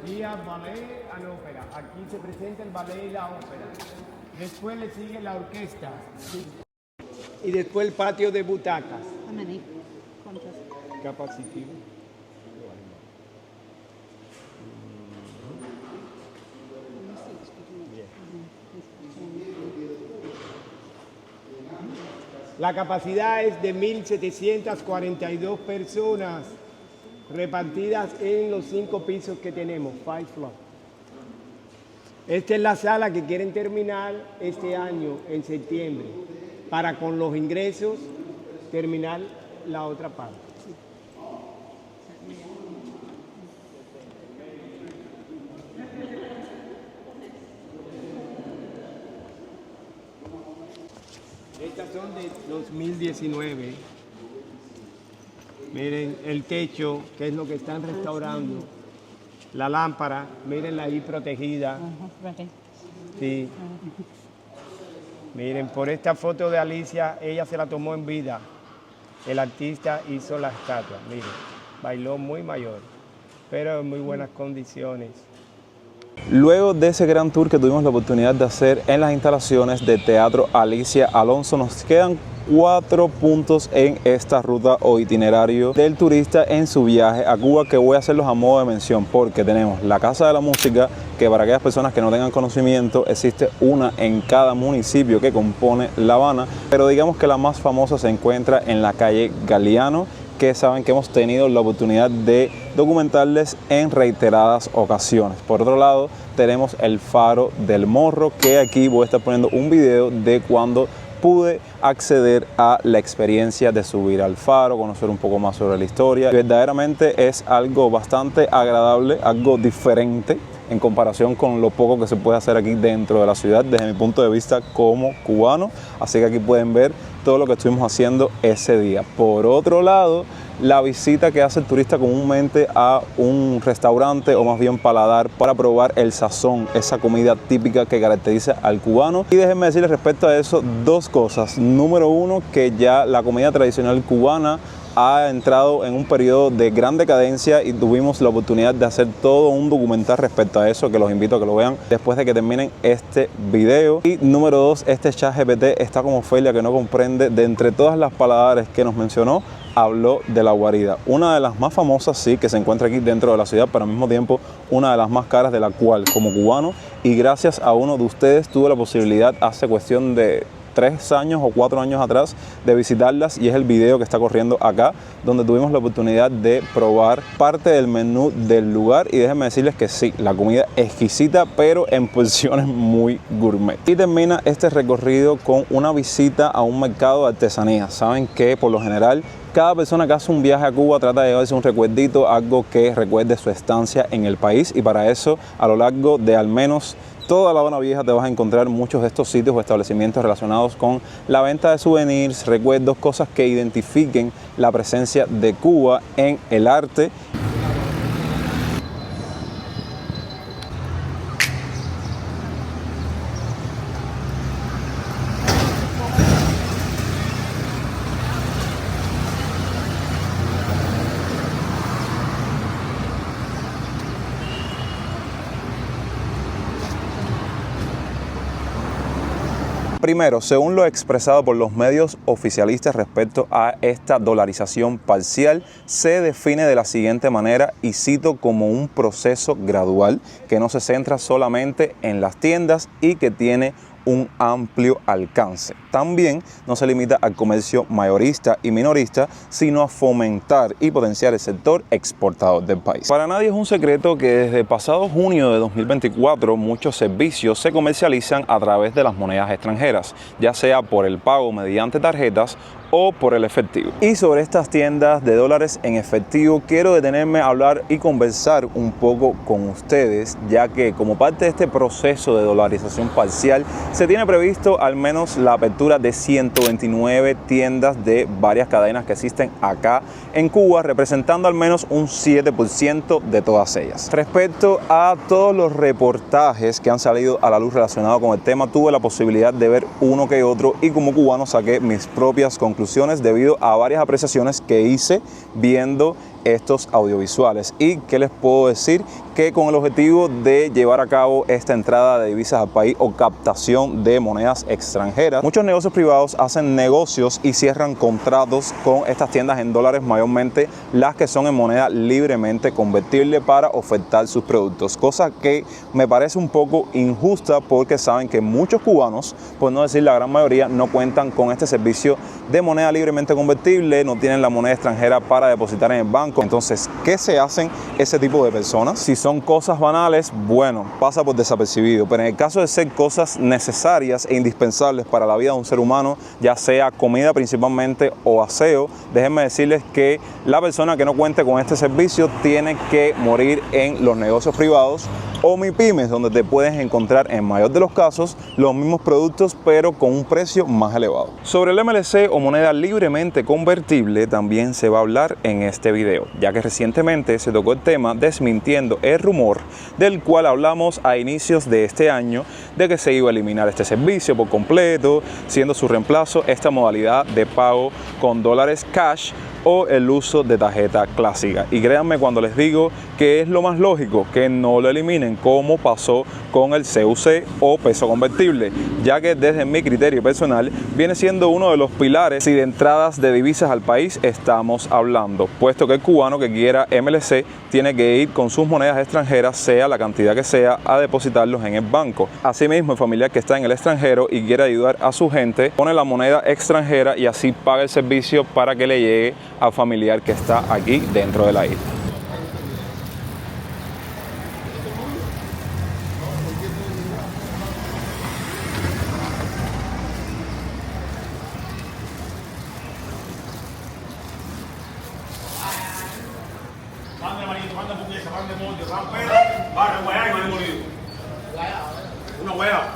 Día ballet and ópera. Aquí se presenta el ballet y la ópera. Después le sigue la orquesta. Y después el patio de butacas. Capacitivo. La capacidad es de 1.742 personas repartidas en los 5 pisos que tenemos, 5 floors. Esta es la sala que quieren terminar este año, en septiembre, para con los ingresos terminar la otra parte. Estas son de 2019. Miren el techo, que es lo que están restaurando. La lámpara, mírenla ahí protegida. Sí. Miren, por esta foto de Alicia, ella se la tomó en vida. El artista hizo la estatua, miren. Bailó muy mayor, pero en muy buenas condiciones. Luego de ese gran tour que tuvimos la oportunidad de hacer en las instalaciones de Teatro Alicia Alonso, nos quedan 4 puntos en esta ruta o itinerario del turista en su viaje a Cuba, que voy a hacerlos a modo de mención, porque tenemos la Casa de la Música, que para aquellas personas que no tengan conocimiento, existe una en cada municipio que compone La Habana, pero digamos que la más famosa se encuentra en la calle Galeano, que saben que hemos tenido la oportunidad de documentarles en reiteradas ocasiones. Por otro lado, tenemos el Faro del Morro, que aquí voy a estar poniendo un video de cuando pude acceder a la experiencia de subir al faro, conocer un poco más sobre la historia. Verdaderamente es algo bastante agradable, algo diferente en comparación con lo poco que se puede hacer aquí dentro de la ciudad desde mi punto de vista como cubano. Así que aquí pueden ver todo lo que estuvimos haciendo ese día. Por otro lado, la visita que hace el turista comúnmente a un restaurante o más bien paladar para probar el sazón, esa comida típica que caracteriza al cubano. Y déjenme decirles respecto a eso 2 cosas. Número 1, que ya la comida tradicional cubana ha entrado en un periodo de gran decadencia y tuvimos la oportunidad de hacer todo un documental respecto a eso, que los invito a que lo vean después de que terminen este video. Y número 2, este ChatGPT está como Felia, que no comprende, de entre todas las paladares que nos mencionó, habló de la guarida, una de las más famosas, sí, que se encuentra aquí dentro de la ciudad, pero al mismo tiempo una de las más caras, de la cual como cubano y gracias a uno de ustedes tuve la posibilidad hace cuestión de 3 años o 4 años atrás de visitarlas, y es el video que está corriendo acá, donde tuvimos la oportunidad de probar parte del menú del lugar. Y déjenme decirles que sí, la comida exquisita, pero en porciones muy gourmet. Y termina este recorrido con una visita a un mercado de artesanías. Saben que por lo general cada persona que hace un viaje a Cuba trata de llevarse un recuerdito, algo que recuerde su estancia en el país, y para eso a lo largo de al menos toda La Habana Vieja te vas a encontrar muchos de estos sitios o establecimientos relacionados con la venta de souvenirs, recuerdos, cosas que identifiquen la presencia de Cuba en el arte. Primero, según lo expresado por los medios oficialistas respecto a esta dolarización parcial, se define de la siguiente manera, y cito, como un proceso gradual que no se centra solamente en las tiendas y que tiene un amplio alcance. También no se limita al comercio mayorista y minorista, sino a fomentar y potenciar el sector exportador del país. Para nadie es un secreto que desde el pasado junio de 2024 muchos servicios se comercializan a través de las monedas extranjeras, ya sea por el pago mediante tarjetas o por el efectivo. Y sobre estas tiendas de dólares en efectivo quiero detenerme a hablar y conversar un poco con ustedes, ya que como parte de este proceso de dolarización parcial se tiene previsto al menos la apertura de 129 tiendas de varias cadenas que existen acá en Cuba, representando al menos un 7% de todas ellas. Respecto a todos los reportajes que han salido a la luz relacionados con el tema, tuve la posibilidad de ver uno que otro y como cubano saqué mis propias conclusiones debido a varias apreciaciones que hice viendo estos audiovisuales. Y qué les puedo decir, que con el objetivo de llevar a cabo esta entrada de divisas al país o captación de monedas extranjeras, muchos negocios privados hacen negocios y cierran contratos con estas tiendas en dólares, mayormente las que son en moneda libremente convertible, para ofertar sus productos, cosa que me parece un poco injusta porque saben que muchos cubanos, por no decir la gran mayoría, no cuentan con este servicio de moneda libremente convertible, no tienen la moneda extranjera para depositar en el banco. Entonces, ¿qué se hacen ese tipo de personas? Si son cosas banales, bueno, pasa por desapercibido, pero en el caso de ser cosas necesarias e indispensables para la vida de un ser humano, ya sea comida principalmente o aseo, déjenme decirles que la persona que no cuente con este servicio tiene que morir en los negocios privados o MIPYMES, donde te puedes encontrar en mayor de los casos los mismos productos pero con un precio más elevado. Sobre el MLC o moneda libremente convertible también se va a hablar en este video, ya que recientemente se tocó el tema desmintiendo el rumor del cual hablamos a inicios de este año de que se iba a eliminar este servicio por completo, siendo su reemplazo esta modalidad de pago con dólares cash o el uso de tarjeta clásica. Y créanme cuando les digo que es lo más lógico que no lo eliminen, como pasó con el CUC o peso convertible, ya que desde mi criterio personal viene siendo uno de los pilares y de entradas de divisas al país estamos hablando, puesto que el cubano que quiera MLC tiene que ir con sus monedas extranjeras, sea la cantidad que sea, a depositarlos en el banco. Asimismo, el familiar que está en el extranjero y quiere ayudar a su gente, pone la moneda extranjera y así paga el servicio para que le llegue al familiar que está aquí dentro de la isla. Mande marito, mande hamburguesa, mande molde, rampera, barra, guayá y maní molido. Una hueá.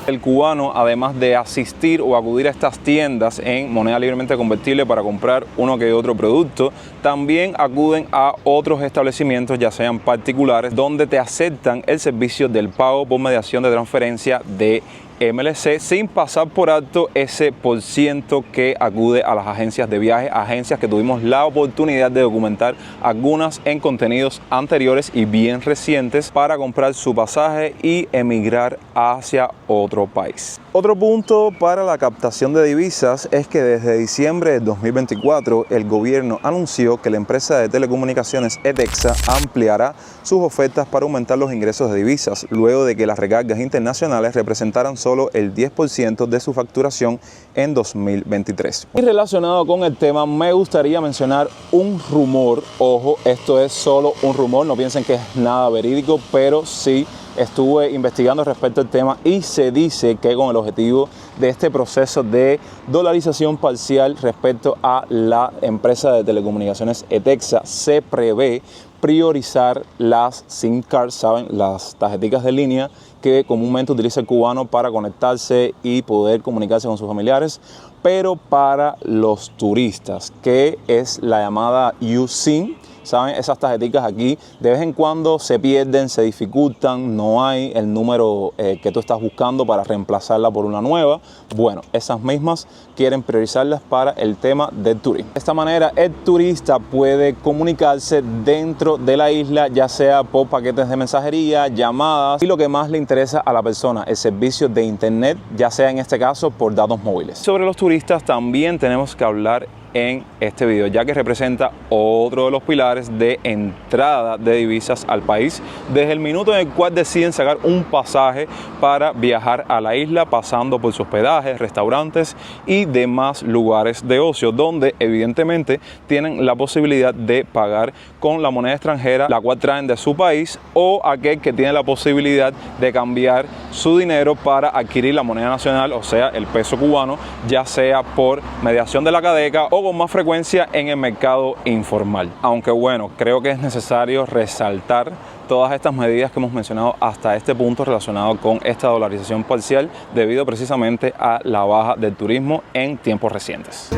El cubano, además de asistir o acudir a estas tiendas en moneda libremente convertible para comprar uno que otro producto, también acuden a otros establecimientos, ya sean particulares, donde te aceptan el servicio del pago por mediación de transferencia de MLC sin pasar por alto ese % que acude a las agencias de viaje, agencias que tuvimos la oportunidad de documentar algunas en contenidos anteriores y bien recientes para comprar su pasaje y emigrar hacia otro país. Otro punto para la captación de divisas es que desde diciembre de 2024 el gobierno anunció que la empresa de telecomunicaciones ETEXA ampliará sus ofertas para aumentar los ingresos de divisas, luego de que las recargas internacionales representaran solo el 10% de su facturación en 2023. Y relacionado con el tema, me gustaría mencionar un rumor. Ojo, esto es solo un rumor, no piensen que es nada verídico, pero sí estuve investigando respecto al tema y se dice que con el objetivo de este proceso de dolarización parcial respecto a la empresa de telecomunicaciones ETEXA se prevé priorizar las SIM cards, ¿saben? Las tarjeticas de línea que comúnmente utiliza el cubano para conectarse y poder comunicarse con sus familiares, pero para los turistas, que es la llamada USIM. ¿Saben? Esas tarjeticas aquí de vez en cuando se pierden, se dificultan, no hay el número que tú estás buscando para reemplazarla por una nueva. Bueno, esas mismas quieren priorizarlas para el tema del turismo. De esta manera el turista puede comunicarse dentro de la isla, ya sea por paquetes de mensajería, llamadas y lo que más le interesa a la persona, el servicio de internet, ya sea en este caso por datos móviles. Sobre los turistas también tenemos que hablar en este video, ya que representa otro de los pilares de entrada de divisas al país, desde el minuto en el cual deciden sacar un pasaje para viajar a la isla, pasando por sus hospedajes, restaurantes y demás lugares de ocio, donde evidentemente tienen la posibilidad de pagar con la moneda extranjera, la cual traen de su país, o aquel que tiene la posibilidad de cambiar su dinero para adquirir la moneda nacional, o sea, el peso cubano, ya sea por mediación de la CADECA o con más frecuencia en el mercado informal. Aunque bueno, creo que es necesario resaltar todas estas medidas que hemos mencionado hasta este punto relacionado con esta dolarización parcial, debido precisamente a la baja del turismo en tiempos recientes.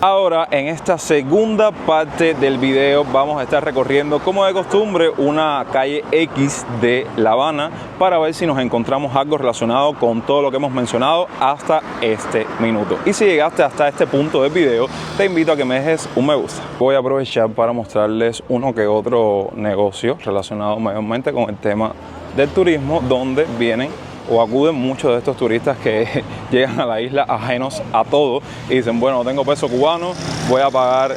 Ahora, en esta segunda parte del video vamos a estar recorriendo, como de costumbre, una calle X de La Habana para ver si nos encontramos algo relacionado con todo lo que hemos mencionado hasta este minuto. Y si llegaste hasta este punto del video, te invito a que me dejes un me gusta. Voy a aprovechar para mostrarles uno que otro negocio relacionado mayormente con el tema del turismo, donde vienen o acuden muchos de estos turistas que llegan a la isla ajenos a todo y dicen, bueno, no tengo peso cubano, voy a pagar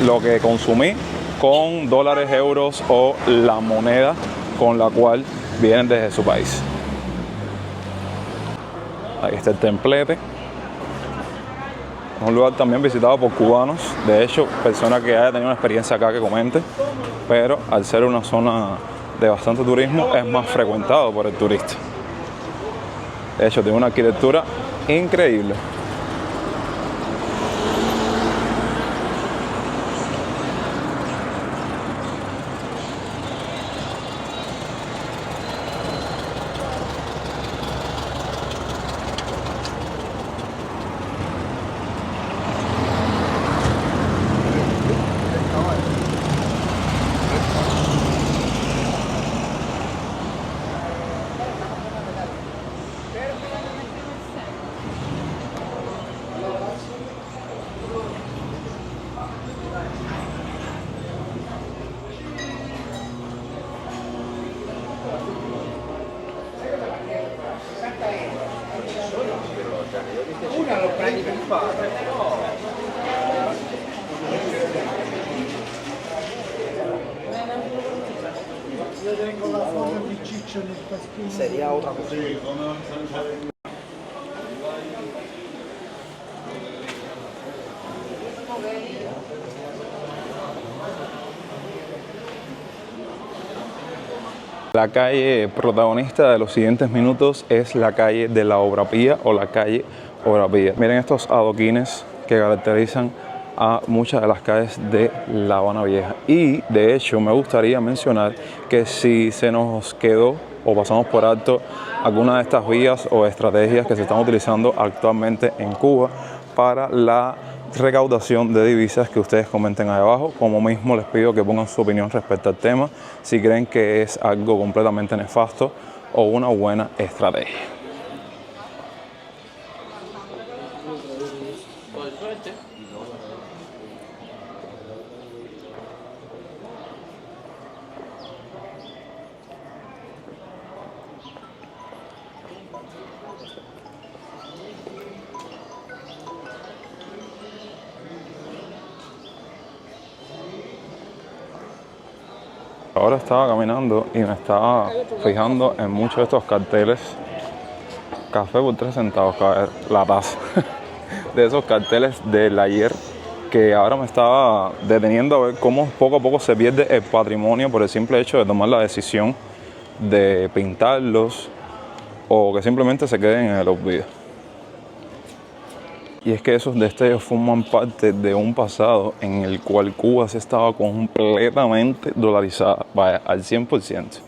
lo que consumí con dólares, euros o la moneda con la cual vienen desde su país. Ahí está el templete. Es un lugar también visitado por cubanos, de hecho, personas que hayan tenido una experiencia acá que comente, pero al ser una zona de bastante turismo es más frecuentado por el turista. De hecho, tiene una arquitectura increíble. Sería otra cosa. La calle protagonista de los siguientes minutos es la calle de la Obra Pía o la calle Obra Pía. Miren estos adoquines que caracterizan a muchas de las calles de La Habana Vieja. Y de hecho me gustaría mencionar que si se nos quedó o pasamos por alto alguna de estas vías o estrategias que se están utilizando actualmente en Cuba para la recaudación de divisas, que ustedes comenten ahí abajo. Como mismo les pido que pongan su opinión respecto al tema, si creen que es algo completamente nefasto o una buena estrategia. Ahora estaba caminando y me estaba fijando en muchos de estos carteles. Café por 3 centavos, la taza. De esos carteles del ayer, que ahora me estaba deteniendo a ver cómo poco a poco se pierde el patrimonio por el simple hecho de tomar la decisión de pintarlos o que simplemente se queden en el olvido. Y es que esos destellos forman parte de un pasado en el cual Cuba se estaba completamente dolarizada, vaya, al 100%.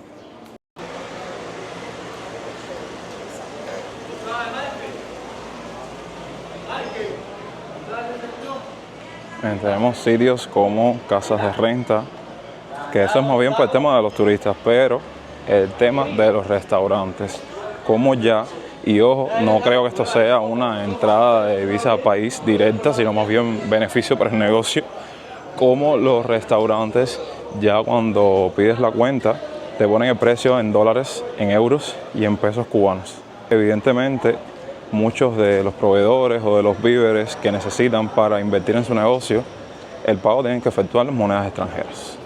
Tenemos sitios como casas de renta, que eso es más bien para el tema de los turistas, pero el tema de los restaurantes, como ya. Y ojo, no creo que esto sea una entrada de divisa al país directa, sino más bien beneficio para el negocio. Como los restaurantes, ya cuando pides la cuenta, te ponen el precio en dólares, en euros y en pesos cubanos. Evidentemente, muchos de los proveedores o de los víveres que necesitan para invertir en su negocio, el pago tienen que efectuar en monedas extranjeras.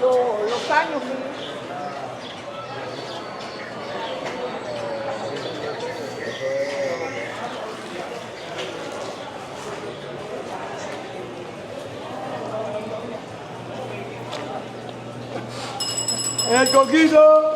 Los años. ¡El coquito!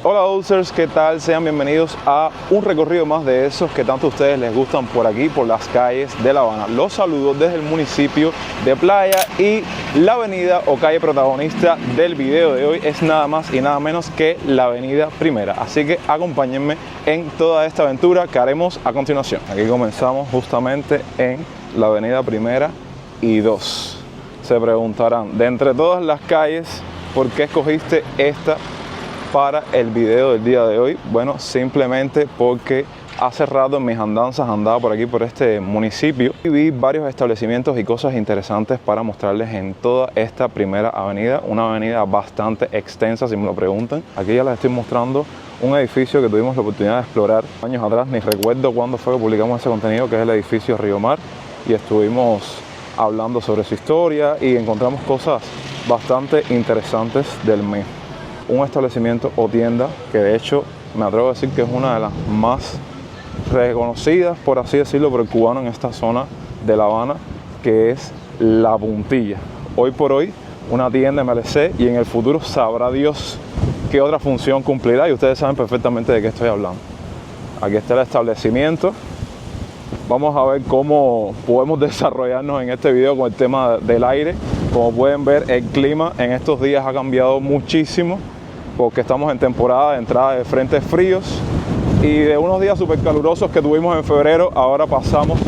Hola Dulcers, ¿qué tal? Sean bienvenidos a un recorrido más de esos que tanto a ustedes les gustan por aquí, por las calles de La Habana. Los saludo desde el municipio de Playa y la avenida o calle protagonista del video de hoy es nada más y nada menos que la avenida Primera. Así que acompáñenme en toda esta aventura que haremos a continuación. Aquí comenzamos justamente en la avenida Primera y 2. Se preguntarán, de entre todas las calles, ¿por qué escogiste esta para el video del día de hoy? Bueno, simplemente porque hace rato en mis andanzas andaba por aquí, por este municipio, y vi varios establecimientos y cosas interesantes para mostrarles en toda esta Primera Avenida, una avenida bastante extensa si me lo preguntan. Aquí ya les estoy mostrando un edificio que tuvimos la oportunidad de explorar años atrás, ni recuerdo cuándo fue que publicamos ese contenido, que es el edificio Río Mar, y estuvimos hablando sobre su historia y encontramos cosas bastante interesantes del mismo. Un establecimiento o tienda que de hecho me atrevo a decir que es una de las más reconocidas, por así decirlo, por el cubano en esta zona de La Habana, que es La Puntilla. Hoy por hoy una tienda MLC y en el futuro sabrá Dios qué otra función cumplirá y ustedes saben perfectamente de qué estoy hablando. Aquí está el establecimiento. Vamos a ver cómo podemos desarrollarnos en este video con el tema del aire. Como pueden ver, el clima en estos días ha cambiado muchísimo porque estamos en temporada de entrada de frentes fríos y de unos días súper calurosos que tuvimos en febrero, ahora pasamos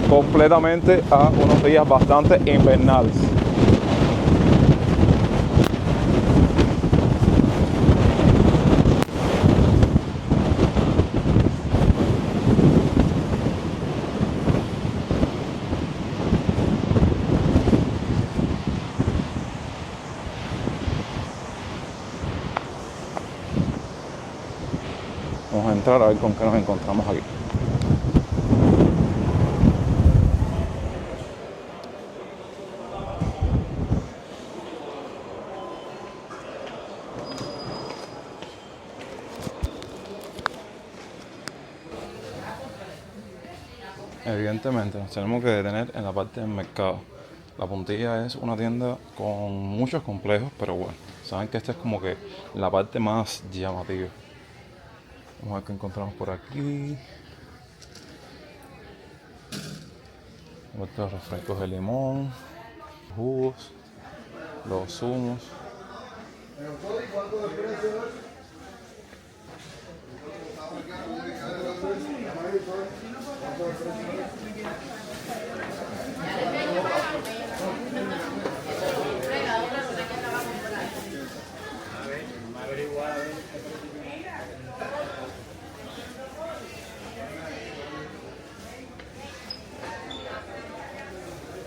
completamente a unos días bastante invernales. Vamos a entrar a ver con qué nos encontramos aquí. Evidentemente nos tenemos que detener en la parte del mercado. La Puntilla es una tienda con muchos complejos, pero bueno, saben que esta es como que la parte más llamativa. Vamos a ver qué encontramos por aquí. Estos refrescos de limón, jugos, los zumos.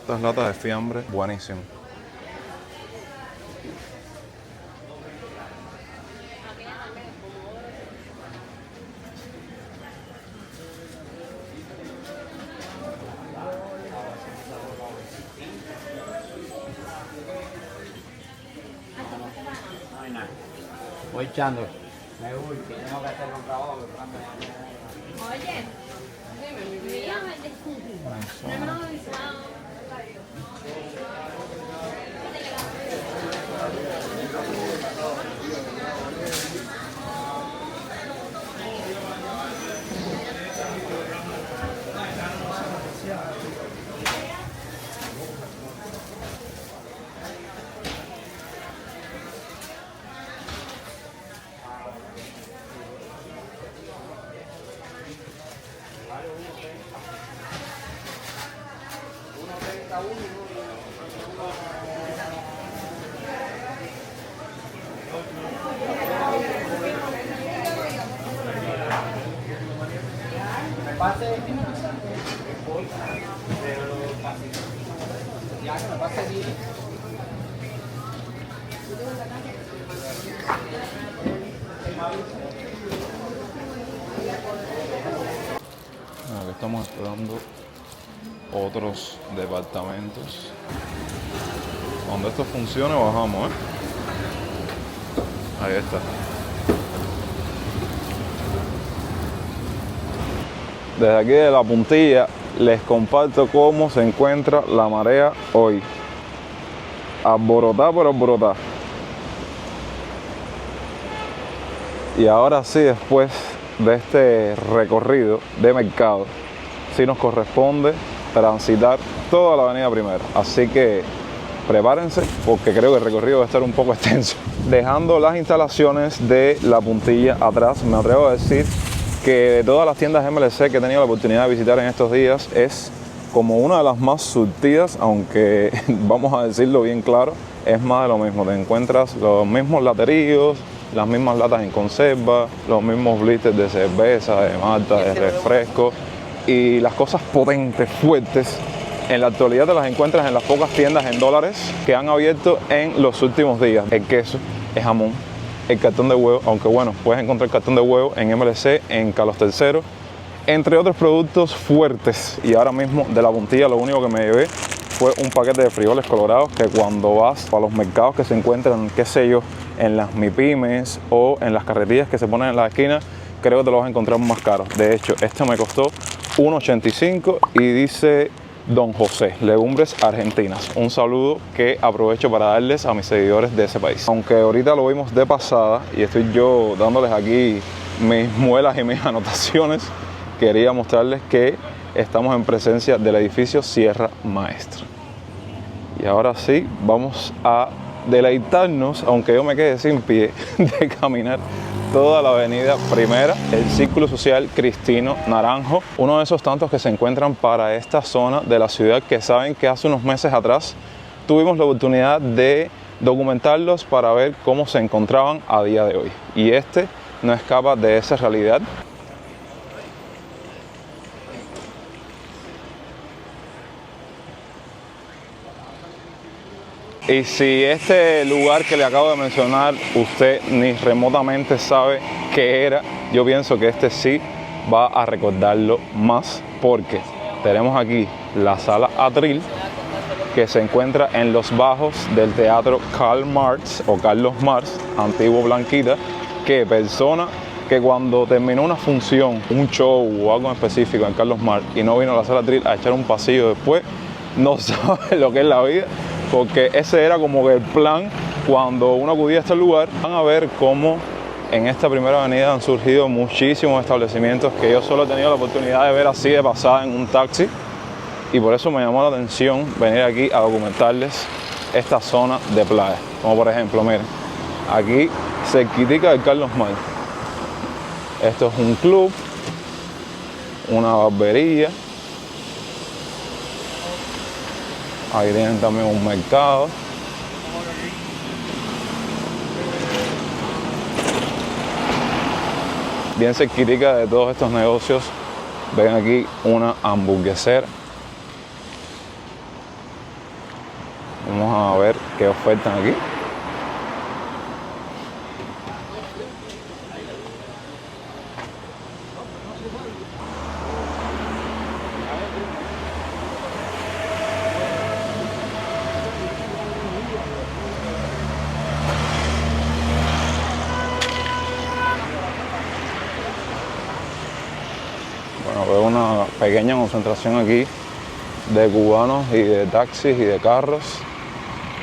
Estas latas de fiambre, buenísimo. Voy echando. Me voy, que tengo que hacer un trabajo. Oye, Aquí estamos explorando otros departamentos. Cuando esto funcione bajamos, Ahí está. Desde aquí de La Puntilla les comparto cómo se encuentra la marea hoy. Alborotada por alborotada. Y ahora sí, después de este recorrido de mercado, sí nos corresponde transitar toda la avenida Primera. Así que prepárense porque creo que el recorrido va a estar un poco extenso. Dejando las instalaciones de La Puntilla atrás, me atrevo a decir que de todas las tiendas MLC que he tenido la oportunidad de visitar en estos días es como una de las más surtidas, aunque vamos a decirlo bien claro, es más de lo mismo. Te encuentras los mismos lateríos, las mismas latas en conserva, los mismos blisters de cerveza, de malta, de refresco, y las cosas potentes, fuertes, en la actualidad te las encuentras en las pocas tiendas en dólares que han abierto en los últimos días. El queso, el jamón, el cartón de huevo, aunque bueno, puedes encontrar cartón de huevo en MLC, en Carlos III, entre otros productos fuertes. Y ahora mismo de La Puntilla lo único que me llevé fue un paquete de frijoles colorados que cuando vas a los mercados que se encuentran, qué sé yo, en las MIPYMES o en las carretillas que se ponen en las esquinas, creo que te los vas a encontrar más caros. De hecho, este me costó $1.85 y dice Don José, legumbres argentinas. Un saludo que aprovecho para darles a mis seguidores de ese país. Aunque ahorita lo vimos de pasada y estoy yo dándoles aquí mis muelas y mis anotaciones, quería mostrarles que estamos en presencia del edificio Sierra Maestra. Y ahora sí, vamos a deleitarnos, aunque yo me quede sin pie, de caminar toda la avenida Primera, el Círculo Social Cristino Naranjo, uno de esos tantos que se encuentran para esta zona de la ciudad, que saben que hace unos meses atrás tuvimos la oportunidad de documentarlos para ver cómo se encontraban a día de hoy. Y este no escapa de esa realidad. Y si este lugar que le acabo de mencionar usted ni remotamente sabe qué era, yo pienso que este sí va a recordarlo más, porque tenemos aquí la sala Atril, que se encuentra en los bajos del teatro Karl Marx o Carlos Marx, antiguo Blanquita, que persona que cuando terminó una función, un show o algo en específico en Carlos Marx y no vino a la sala Atril a echar un pasillo después, no sabe lo que es la vida, porque ese era como que el plan cuando uno acudía a este lugar. Van a ver cómo en esta primera avenida han surgido muchísimos establecimientos que yo solo he tenido la oportunidad de ver así de pasada en un taxi, y por eso me llamó la atención venir aquí a documentarles esta zona de playa. Como por ejemplo, miren, aquí cerquitica de Carlos Marx. Esto es un club, una barbería. Ahí tienen también un mercado. Bien cerquitica de todos estos negocios, ven aquí una hamburguesera. Vamos a ver qué ofertan aquí. Bueno, veo una pequeña concentración aquí de cubanos y de taxis y de carros,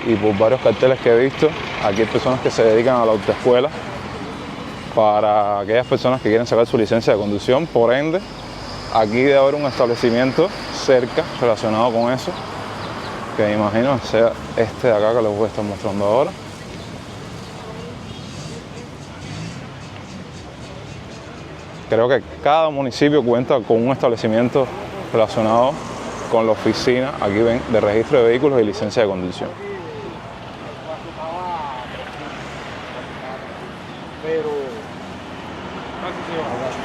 y por varios carteles que he visto, aquí hay personas que se dedican a la autoescuela para aquellas personas que quieren sacar su licencia de conducción. Por ende, aquí debe haber un establecimiento cerca relacionado con eso, que me imagino sea este de acá que les voy a estar mostrando ahora. Creo que cada municipio cuenta con un establecimiento relacionado con la oficina, aquí ven, de registro de vehículos y licencia de conducción.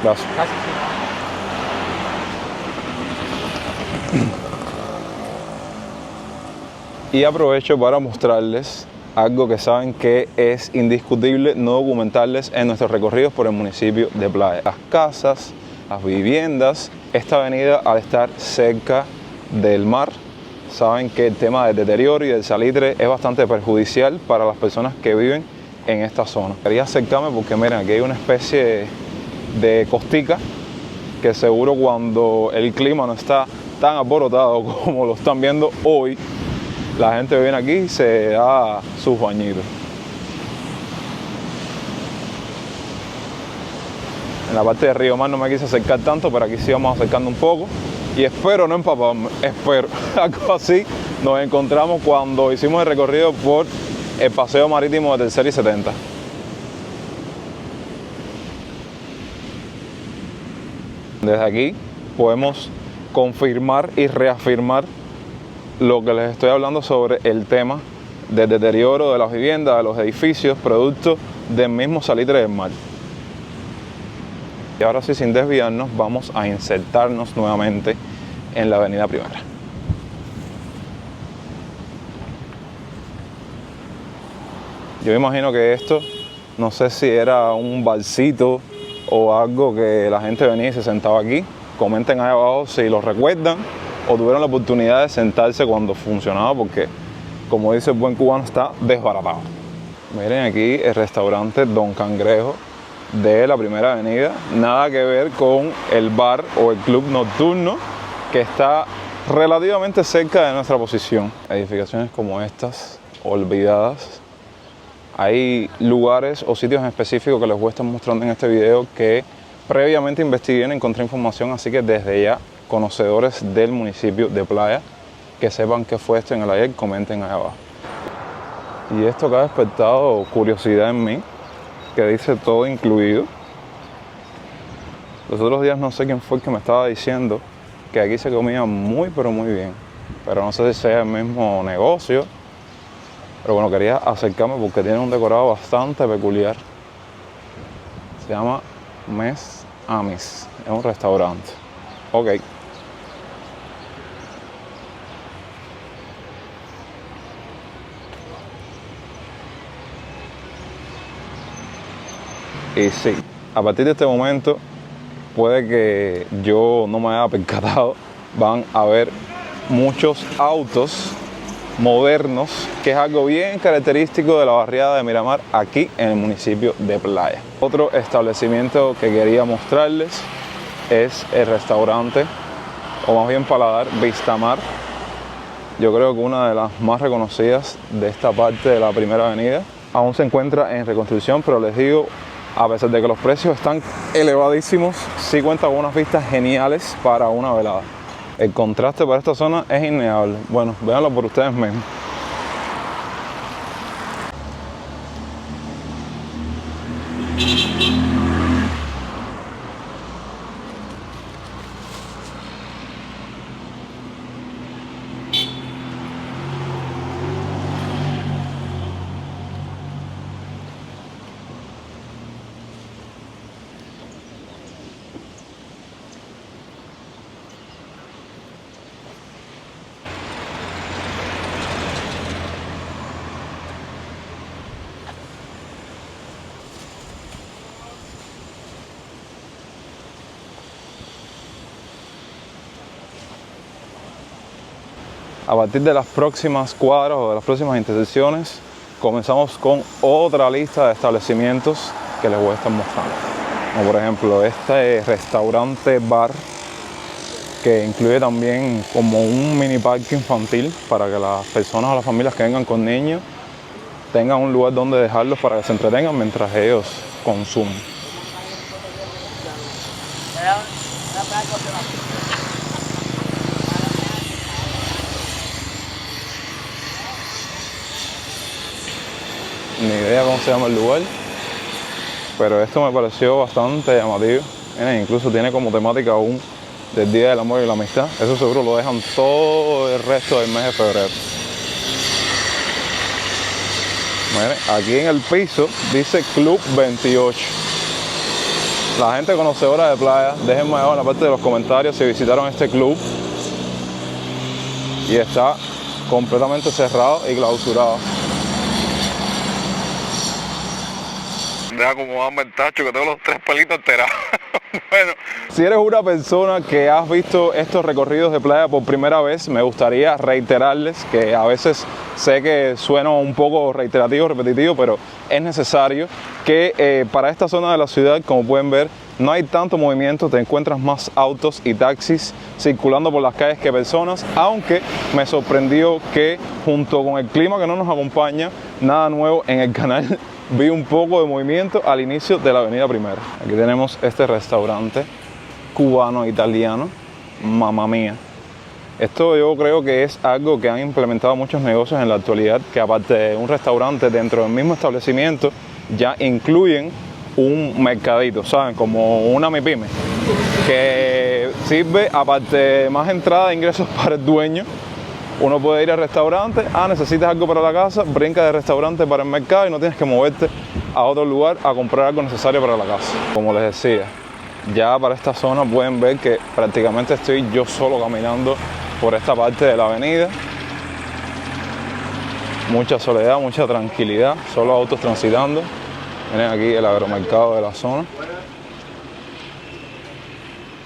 Gracias. Y aprovecho para mostrarles algo que saben que es indiscutible no documentarles en nuestros recorridos por el municipio de Playa. Las casas, las viviendas, esta avenida al estar cerca del mar, saben que el tema del deterioro y del salitre es bastante perjudicial para las personas que viven en esta zona. Quería acercarme porque miren, aquí hay una especie de costica que seguro cuando el clima no está tan alborotado como lo están viendo hoy, la gente viene aquí y se da sus bañitos. En la parte de Río Mar no me quise acercar tanto, pero aquí sí vamos acercando un poco. Y espero no empaparme, espero. Algo así nos encontramos cuando hicimos el recorrido por el paseo marítimo de Tercera y 70. Desde aquí podemos confirmar y reafirmar lo que les estoy hablando sobre el tema del deterioro de las viviendas, de los edificios, producto del mismo salitre del mar. Y ahora sí, sin desviarnos, vamos a insertarnos nuevamente en la avenida Primera. Yo me imagino que esto, no sé si era un barcito o algo que la gente venía y se sentaba aquí. Comenten ahí abajo si lo recuerdan o tuvieron la oportunidad de sentarse cuando funcionaba, porque como dice el buen cubano, está desbaratado. Miren aquí el restaurante Don Cangrejo de la Primera Avenida, nada que ver con el bar o el club nocturno que está relativamente cerca de nuestra posición. Edificaciones como estas, olvidadas. Hay lugares o sitios en específico que les voy a estar mostrando en este video que previamente investigué y encontré información, así que desde ya, conocedores del municipio de Playa, que sepan qué fue esto en el ayer, comenten ahí abajo. Y esto que ha despertado curiosidad en mí, que dice todo incluido. Los otros días no sé quién fue el que me estaba diciendo que aquí se comía muy pero muy bien, pero no sé si sea el mismo negocio. Pero bueno, quería acercarme porque tiene un decorado bastante peculiar. Se llama Mes Amis, es un restaurante. Ok. Y sí, a partir de este momento puede que yo no me haya percatado, van a ver muchos autos modernos, que es algo bien característico de la barriada de Miramar aquí en el municipio de Playa. Otro establecimiento que quería mostrarles es el restaurante, o más bien paladar, Vistamar. Yo creo que una de las más reconocidas de esta parte de la Primera Avenida. Aún se encuentra en reconstrucción, pero les digo, a pesar de que los precios están elevadísimos, sí cuenta con unas vistas geniales para una velada. El contraste para esta zona es innegable. Bueno, véanlo por ustedes mismos. A partir de las próximas cuadras o de las próximas intersecciones, comenzamos con otra lista de establecimientos que les voy a estar mostrando. Como por ejemplo este restaurante bar, que incluye también como un mini parque infantil para que las personas o las familias que vengan con niños tengan un lugar donde dejarlos para que se entretengan mientras ellos consumen. Ni idea cómo se llama el lugar, pero esto me pareció bastante llamativo. Miren, incluso tiene como temática aún del Día del Amor y la Amistad. Eso seguro lo dejan todo el resto del mes de febrero. Miren, aquí en el piso dice Club 28. La gente conocedora de Playa, déjenme abajo en la parte de los comentarios si visitaron este club. Y está completamente cerrado y clausurado. Deja como darme el tacho que tengo los 3 pelitos alterados. Bueno, si eres una persona que has visto estos recorridos de playa por primera vez, me gustaría reiterarles que a veces sé que suena un poco reiterativo, repetitivo, pero es necesario que para esta zona de la ciudad, como pueden ver, no hay tanto movimiento, te encuentras más autos y taxis circulando por las calles que personas, aunque me sorprendió que junto con el clima que no nos acompaña, nada nuevo en el canal, vi un poco de movimiento al inicio de la avenida Primera. Aquí tenemos este restaurante cubano-italiano, Mamma Mia. Esto yo creo que es algo que han implementado muchos negocios en la actualidad, que aparte de un restaurante dentro del mismo establecimiento, ya incluyen un mercadito, ¿saben? Como una MIPYME, que sirve, aparte de más entrada de ingresos para el dueño. Uno puede ir al restaurante, necesitas algo para la casa, brinca de restaurante para el mercado y no tienes que moverte a otro lugar a comprar algo necesario para la casa. Como les decía, ya para esta zona pueden ver que prácticamente estoy yo solo caminando por esta parte de la avenida. Mucha soledad, mucha tranquilidad, solo autos transitando. Miren aquí el agromercado de la zona.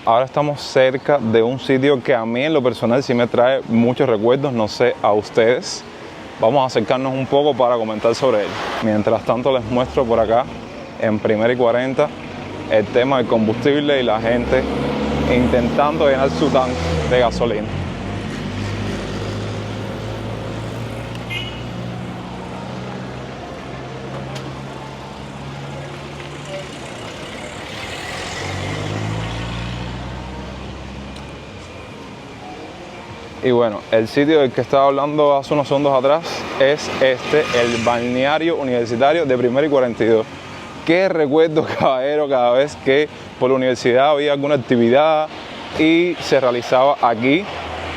Ahora estamos cerca de un sitio que a mí en lo personal sí me trae muchos recuerdos, no sé a ustedes. Vamos a acercarnos un poco para comentar sobre él. Mientras tanto les muestro por acá, en Primera y 40, el tema del combustible y la gente intentando llenar su tanque de gasolina. Y bueno, el sitio del que estaba hablando hace unos segundos atrás es el balneario universitario de Primera y 42. Qué recuerdo, caballero, cada vez que por la universidad había alguna actividad y se realizaba aquí,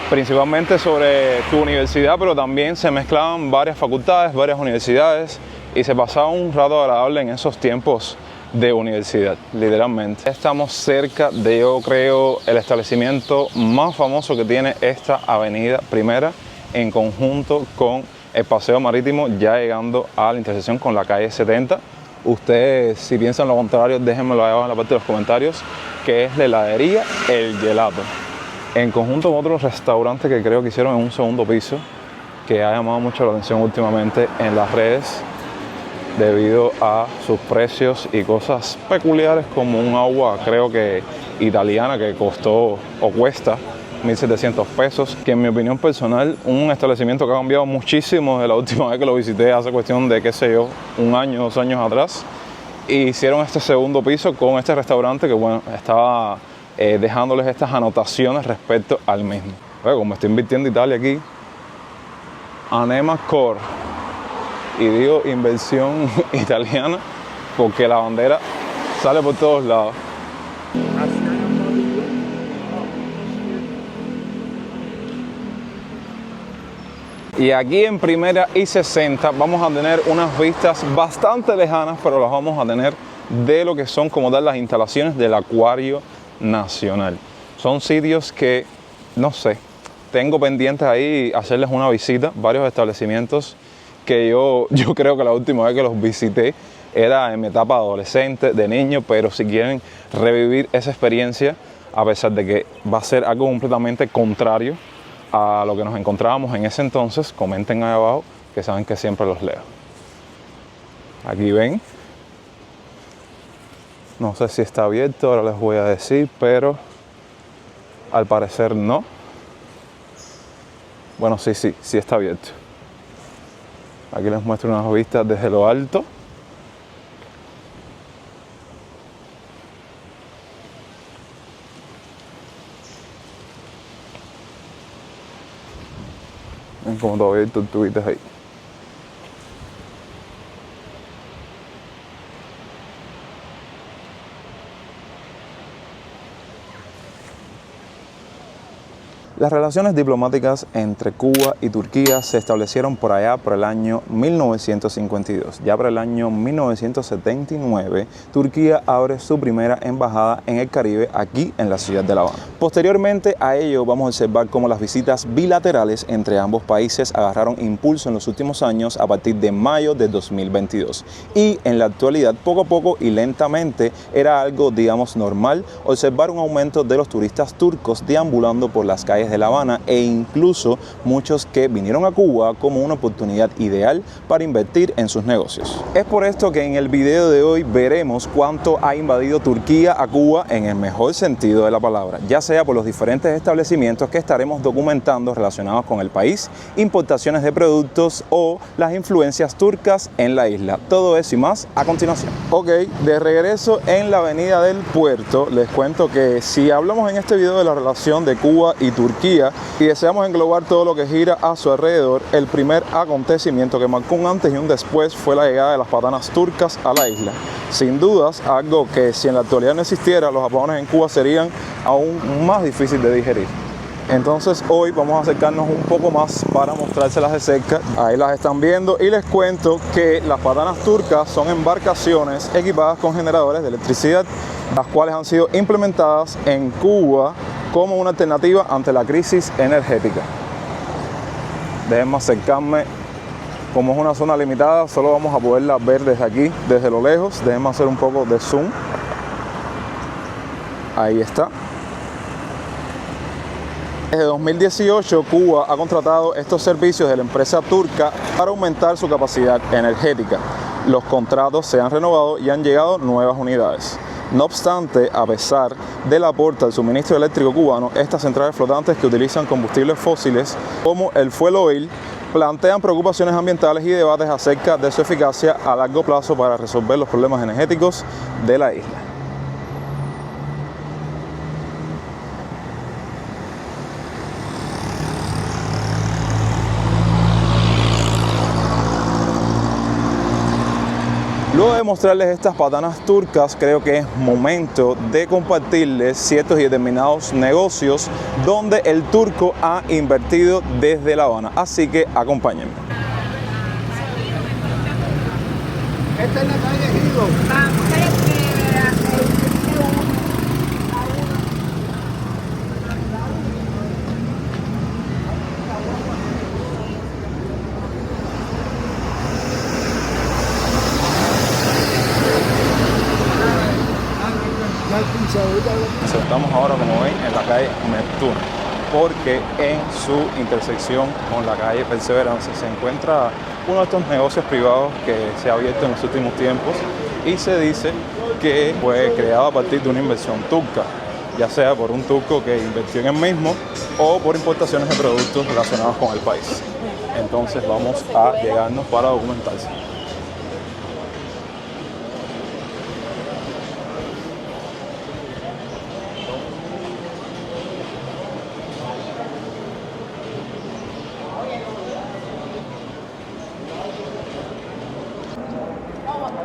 principalmente sobre tu universidad, pero también se mezclaban varias facultades, varias universidades y se pasaba un rato agradable en esos tiempos de universidad, literalmente. Estamos cerca de, yo creo, el establecimiento más famoso que tiene esta avenida Primera, en conjunto con el paseo marítimo, ya llegando a la intersección con la calle 70. Ustedes, si piensan lo contrario, déjenmelo ahí abajo en la parte de los comentarios, que es la heladería El Gelato. En conjunto con otros restaurantes que creo que hicieron en un segundo piso, que ha llamado mucho la atención últimamente en las redes debido a sus precios y cosas peculiares, como un agua, creo que italiana, que costó o cuesta 1.700 pesos, que en mi opinión personal, un establecimiento que ha cambiado muchísimo de la última vez que lo visité, hace cuestión de, qué sé yo, 1 año, 2 años atrás. Y hicieron este segundo piso con este restaurante que, bueno, estaba dejándoles estas anotaciones respecto al mismo. Bueno, como estoy invirtiendo Italia aquí, Anema Core, y digo inversión italiana porque la bandera sale por todos lados. Y aquí en Primera y 60 vamos a tener unas vistas bastante lejanas, pero las vamos a tener de lo que son como tal las instalaciones del Acuario Nacional. Son sitios que, no sé, tengo pendientes ahí hacerles una visita, varios establecimientos que yo creo que la última vez que los visité era en mi etapa adolescente, de niño, pero si quieren revivir esa experiencia, a pesar de que va a ser algo completamente contrario a lo que nos encontrábamos en ese entonces, comenten ahí abajo, que saben que siempre los leo. Aquí ven, no sé si está abierto, ahora les voy a decir, pero al parecer no. Bueno, sí está abierto. Aquí les muestro unas vistas desde lo alto. Ven como todavía hay tortuguitas ahí. Las relaciones diplomáticas entre Cuba y Turquía se establecieron por allá por el año 1952. Ya por el año 1979, Turquía abre su primera embajada en el Caribe, aquí en la ciudad de La Habana. Posteriormente a ello, vamos a observar cómo las visitas bilaterales entre ambos países agarraron impulso en los últimos años a partir de mayo de 2022. Y en la actualidad, poco a poco y lentamente, era algo, digamos, normal observar un aumento de los turistas turcos deambulando por las calles de La Habana, e incluso muchos que vinieron a Cuba como una oportunidad ideal para invertir en sus negocios. Es por esto que en el video de hoy veremos cuánto ha invadido Turquía a Cuba en el mejor sentido de la palabra, ya sea por los diferentes establecimientos que estaremos documentando relacionados con el país, importaciones de productos o las influencias turcas en la isla. Todo eso y más a continuación. Ok, de regreso en la avenida del puerto, les cuento que si hablamos en este video de la relación de Cuba y Turquía y deseamos englobar todo lo que gira a su alrededor, el primer acontecimiento que marcó un antes y un después fue la llegada de las patanas turcas a la isla. Sin dudas, algo que si en la actualidad no existiera, los apagones en Cuba serían aún más difícil de digerir. Entonces hoy vamos a acercarnos un poco más para mostrárselas de cerca. Ahí las están viendo y les cuento que las patanas turcas son embarcaciones equipadas con generadores de electricidad, las cuales han sido implementadas en Cuba como una alternativa ante la crisis energética. Déjenme acercarme. Como es una zona limitada, solo vamos a poderla ver desde aquí, desde lo lejos. Déjenme hacer un poco de zoom. Ahí está. Desde 2018, Cuba ha contratado estos servicios de la empresa turca para aumentar su capacidad energética. Los contratos se han renovado y han llegado nuevas unidades. No obstante, a pesar del aporte al suministro eléctrico cubano, estas centrales flotantes que utilizan combustibles fósiles como el fuel oil plantean preocupaciones ambientales y debates acerca de su eficacia a largo plazo para resolver los problemas energéticos de la isla. Luego de mostrarles estas patanas turcas, creo que es momento de compartirles ciertos y determinados negocios donde el turco ha invertido desde La Habana. Así que acompáñenme. Esta es la calle Giro. Estamos ahora, como ven, en la calle Neptuno, porque en su intersección con la calle Perseverancia se encuentra uno de estos negocios privados que se ha abierto en los últimos tiempos y se dice que fue creado a partir de una inversión turca, ya sea por un turco que invirtió en el mismo o por importaciones de productos relacionados con el país. Entonces vamos a llegarnos para documentarse.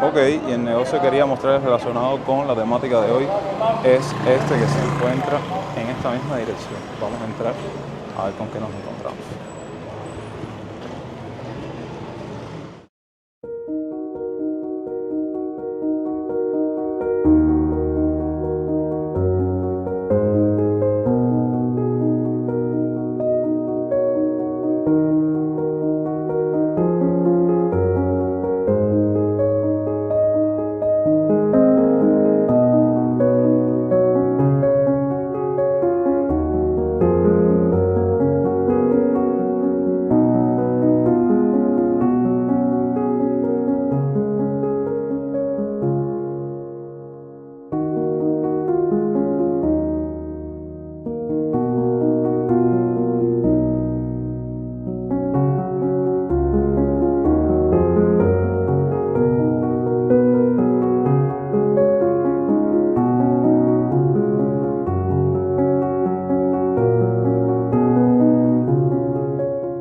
Ok, y el negocio que quería mostrarles relacionado con la temática de hoy es este que se encuentra en esta misma dirección. Vamos a entrar a ver con qué nos encontramos.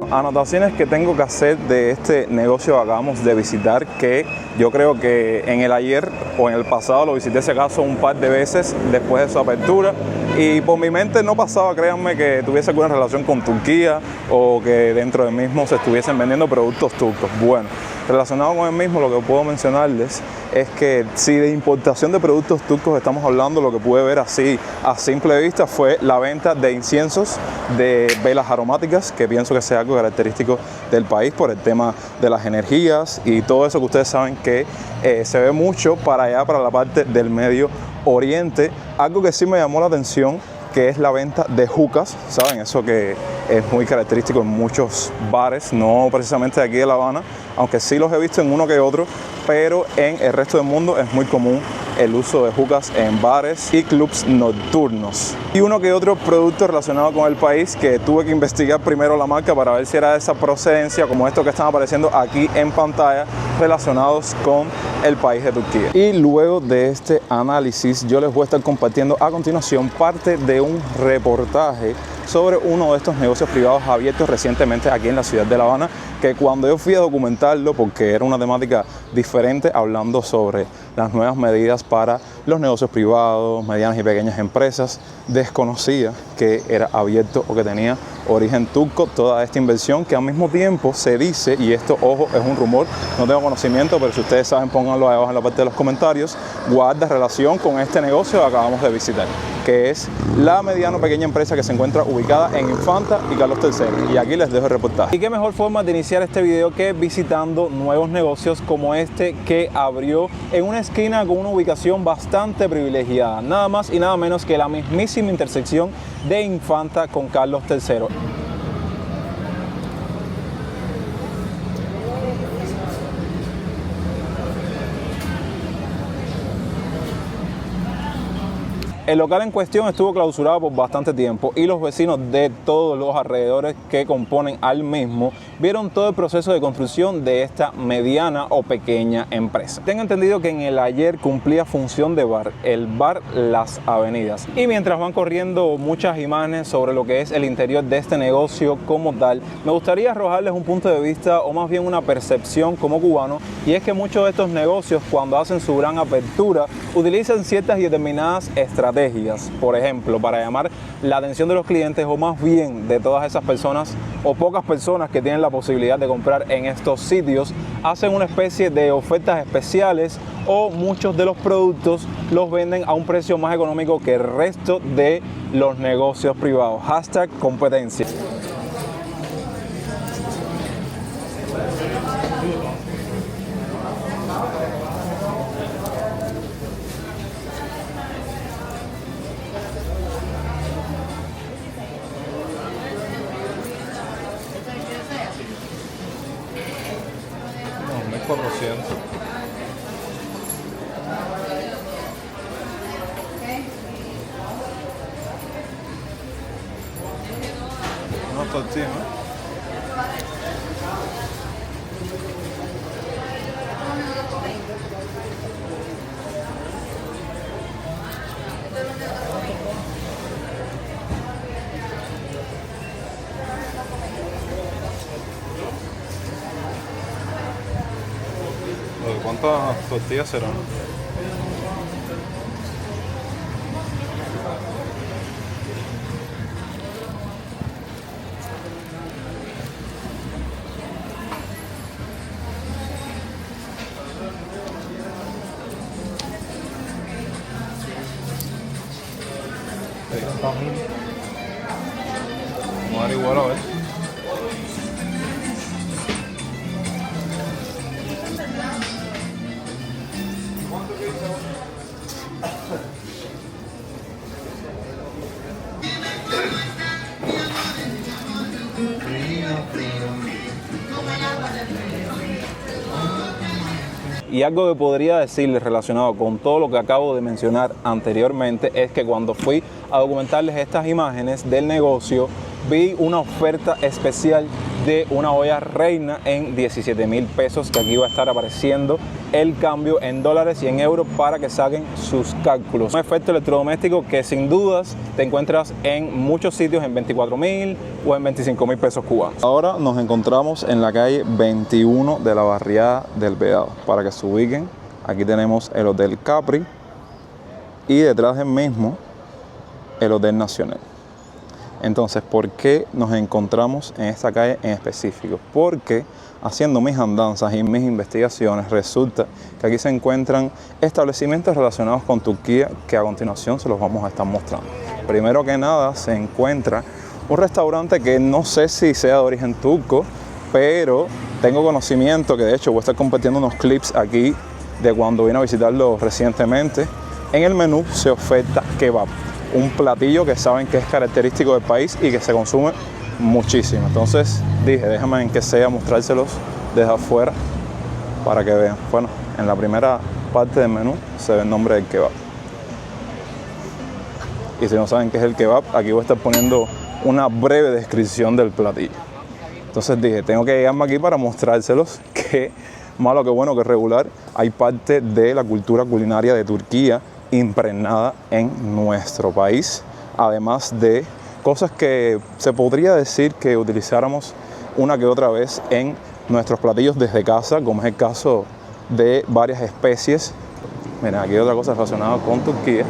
Anotaciones que tengo que hacer de este negocio que acabamos de visitar, que yo creo que en el ayer o en el pasado lo visité si acaso un par de veces después de su apertura y por mi mente no pasaba, créanme, que tuviese alguna relación con Turquía o que dentro del mismo se estuviesen vendiendo productos turcos. Bueno, relacionado con el mismo, lo que puedo mencionarles es que si de importación de productos turcos estamos hablando, lo que pude ver así a simple vista fue la venta de inciensos, de velas aromáticas, que pienso que sea algo característico del país por el tema de las energías y todo eso que ustedes saben que se ve mucho para allá, para la parte del Medio Oriente. Algo que sí me llamó la atención, que es la venta de jucas, ¿saben? Eso que es muy característico en muchos bares, no precisamente de aquí de La Habana, aunque sí los he visto en uno que otro, pero en el resto del mundo es muy común el uso de jucas en bares y clubs nocturnos. Y uno que otro producto relacionado con el país que tuve que investigar primero la marca para ver si era de esa procedencia, como estos que están apareciendo aquí en pantalla, relacionados con el país de Turquía. Y luego de este análisis yo les voy a estar compartiendo a continuación parte de un reportaje sobre uno de estos negocios privados abiertos recientemente aquí en la ciudad de La Habana, que cuando yo fui a documentarlo, porque era una temática diferente, hablando sobre las nuevas medidas para los negocios privados, medianas y pequeñas empresas, desconocía que era abierto o que tenía origen turco toda esta inversión, que al mismo tiempo se dice, y esto, ojo, es un rumor, no tengo conocimiento, pero si ustedes saben, pónganlo ahí abajo en la parte de los comentarios, guarda relación con este negocio que acabamos de visitar, que es la mediana o pequeña empresa que se encuentra ubicada en Infanta y Carlos III. Y aquí les dejo el reportaje. Y qué mejor forma de iniciar este video que visitando nuevos negocios como este que abrió en una esquina con una ubicación bastante privilegiada, nada más y nada menos que la mismísima intersección de Infanta con Carlos III. El local en cuestión estuvo clausurado por bastante tiempo y los vecinos de todos los alrededores que componen al mismo vieron todo el proceso de construcción de esta mediana o pequeña empresa. Tengo entendido que en el ayer cumplía función de bar, el bar Las Avenidas. Y mientras van corriendo muchas imágenes sobre lo que es el interior de este negocio como tal, me gustaría arrojarles un punto de vista o más bien una percepción como cubano, y es que muchos de estos negocios cuando hacen su gran apertura utilizan ciertas y determinadas estrategias. Por ejemplo, para llamar la atención de los clientes o más bien de todas esas personas o pocas personas que tienen la posibilidad de comprar en estos sitios, hacen una especie de ofertas especiales o muchos de los productos los venden a un precio más económico que el resto de los negocios privados. Hashtag competencia. 400. Unos tortillas, ¿no? ¿Cuántas tortillas serán? Vamos a dar igual a ver. Y algo que podría decirles relacionado con todo lo que acabo de mencionar anteriormente es que cuando fui a documentarles estas imágenes del negocio, vi una oferta especial de una olla reina en 17,000 pesos, que aquí va a estar apareciendo el cambio en dólares y en euros para que saquen sus cálculos. Un efecto electrodoméstico que sin dudas te encuentras en muchos sitios en 24,000 o en 25,000 pesos cubanos. Ahora nos encontramos en la calle 21 de la barriada del Vedado. Para que se ubiquen, aquí tenemos el Hotel Capri y detrás del mismo el Hotel Nacional. Entonces, ¿por qué nos encontramos en esta calle en específico? Porque haciendo mis andanzas y mis investigaciones resulta que aquí se encuentran establecimientos relacionados con Turquía que a continuación se los vamos a estar mostrando. Primero que nada se encuentra un restaurante que no sé si sea de origen turco, pero tengo conocimiento que de hecho voy a estar compartiendo unos clips aquí de cuando vine a visitarlo recientemente. En el menú se oferta kebab, un platillo que saben que es característico del país y que se consume muchísimo. Entonces dije, déjame en que sea mostrárselos desde afuera para que vean. Bueno, en la primera parte del menú se ve el nombre del kebab. Y si no saben qué es el kebab, aquí voy a estar poniendo una breve descripción del platillo. Entonces dije, tengo que llegarme aquí para mostrárselos que malo que bueno que regular, hay parte de la cultura culinaria de Turquía impregnada en nuestro país, además de cosas que se podría decir que utilizáramos una que otra vez en nuestros platillos desde casa, como es el caso de varias especies. Miren, aquí hay otra cosa relacionada con Turquía.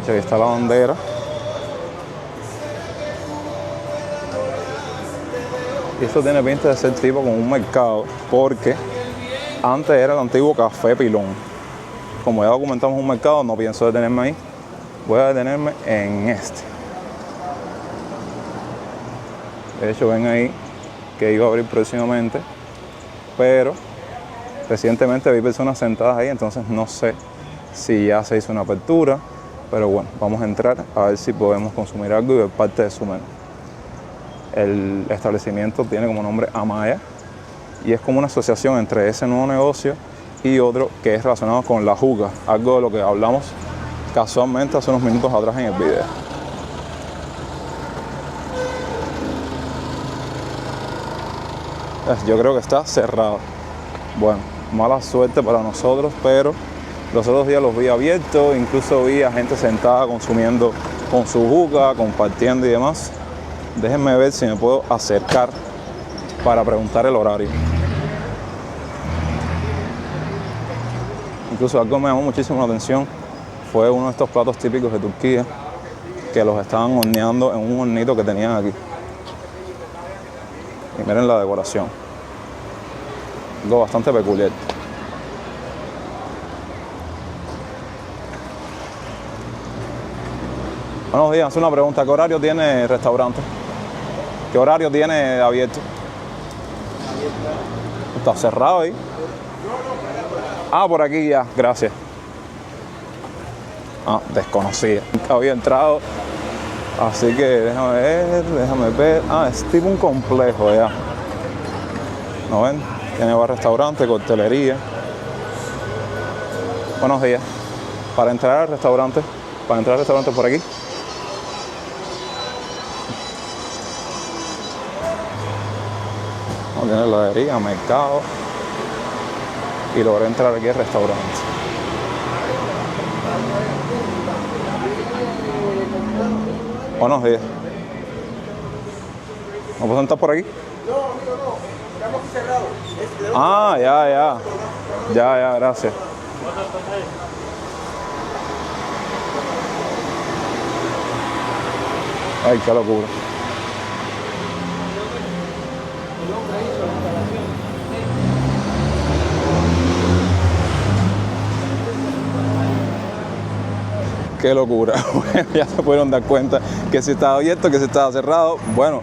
Aquí está la bandera. Y esto tiene pinta de ser tipo como un mercado, porque antes era el antiguo Café Pilón. Como ya documentamos un mercado, no pienso detenerme ahí. Voy a detenerme en este. De hecho, ven ahí que iba a abrir próximamente, pero recientemente vi personas sentadas ahí, entonces no sé si ya se hizo una apertura, pero bueno, vamos a entrar a ver si podemos consumir algo y ver parte de su menú. El establecimiento tiene como nombre Amaya y es como una asociación entre ese nuevo negocio y otro que es relacionado con la juca, algo de lo que hablamos casualmente hace unos minutos atrás en el video. Yo creo que está cerrado. Bueno, mala suerte para nosotros, pero los otros días los vi abiertos, incluso vi a gente sentada consumiendo con su juca, compartiendo y demás. Déjenme ver si me puedo acercar para preguntar el horario. Incluso algo me llamó muchísimo la atención fue uno de estos platos típicos de Turquía que los estaban horneando en un hornito que tenían aquí. Y miren la decoración. Algo bastante peculiar. Buenos días, hace una pregunta. ¿Qué horario tiene el restaurante? ¿Qué horario tiene abierto? Está cerrado ahí. Ah, por aquí ya, gracias. Ah, desconocida. Nunca había entrado. Así que déjame ver. Ah, es tipo un complejo ya. ¿No ven? Tiene bar, restaurante, coctelería. Buenos días. Para entrar al restaurante por aquí. Tiene heladería, mercado. Y logré entrar aquí al restaurante. Buenos días. ¿Me puedo sentar por aquí? No, amigo, no. Estamos cerrados. Ah, ya. Ya, gracias. Ay, qué locura. Qué locura. Bueno, ya se pudieron dar cuenta que si estaba abierto, que si estaba cerrado. Bueno,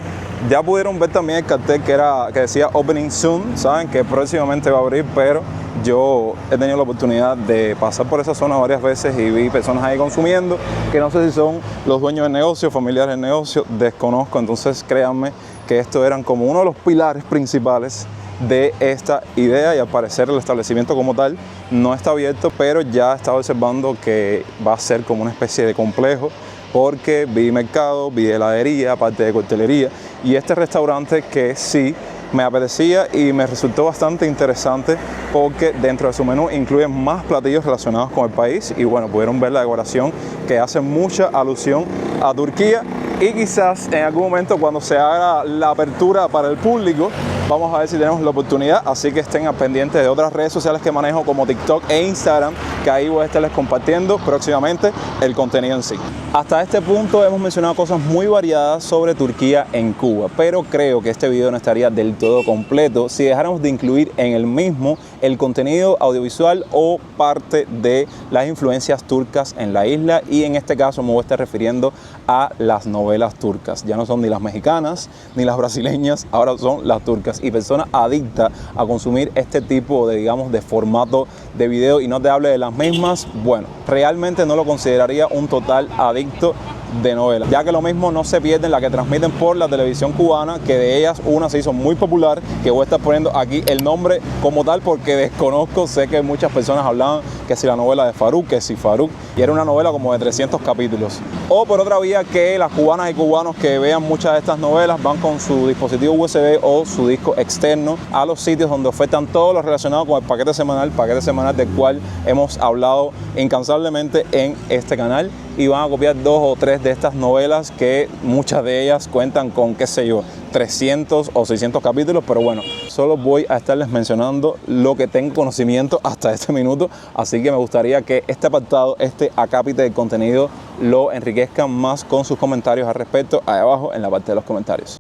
ya pudieron ver también el cartel que decía Opening Soon, saben que próximamente va a abrir, pero yo he tenido la oportunidad de pasar por esa zona varias veces y vi personas ahí consumiendo, que no sé si son los dueños del negocio, familiares del negocio, desconozco. Entonces créanme que esto eran como uno de los pilares principales de esta idea, y al parecer el establecimiento como tal no está abierto, pero ya estaba observando que va a ser como una especie de complejo, porque vi mercado, vi heladería, parte de coctelería, y este restaurante que sí me apetecía y me resultó bastante interesante porque dentro de su menú incluye más platillos relacionados con el país, y bueno, pudieron ver la decoración que hace mucha alusión a Turquía, y quizás en algún momento cuando se haga la apertura para el público vamos a ver si tenemos la oportunidad, así que estén al pendiente de otras redes sociales que manejo como TikTok e Instagram, que ahí voy a estarles compartiendo próximamente el contenido en sí. Hasta este punto hemos mencionado cosas muy variadas sobre Turquía en Cuba, pero creo que este video no estaría del todo completo si dejáramos de incluir en el mismo el contenido audiovisual o parte de las influencias turcas en la isla, y en este caso me voy a estar refiriendo a las novelas turcas. Ya no son ni las mexicanas ni las brasileñas, ahora son las turcas, y personas adictas a consumir este tipo de, digamos, de formato de video, y no te hable de las mismas, bueno, realmente no lo consideraría un total adicto de novela, ya que lo mismo no se pierden la que transmiten por la televisión cubana, que de ellas una se hizo muy popular, que voy a estar poniendo aquí el nombre como tal porque desconozco, sé que muchas personas hablaban que si la novela de Faruk, que si Faruk, y era una novela como de 300 capítulos. O por otra vía, que las cubanas y cubanos que vean muchas de estas novelas van con su dispositivo USB o su disco externo a los sitios donde ofertan todo lo relacionado con el paquete semanal del cual hemos hablado incansablemente en este canal, y van a copiar 2 o 3 de estas novelas, que muchas de ellas cuentan con, qué sé yo, 300 o 600 capítulos, pero bueno, solo voy a estarles mencionando lo que tengo conocimiento hasta este minuto, así que me gustaría que este apartado, este acápite del contenido, lo enriquezcan más con sus comentarios al respecto, ahí abajo en la parte de los comentarios.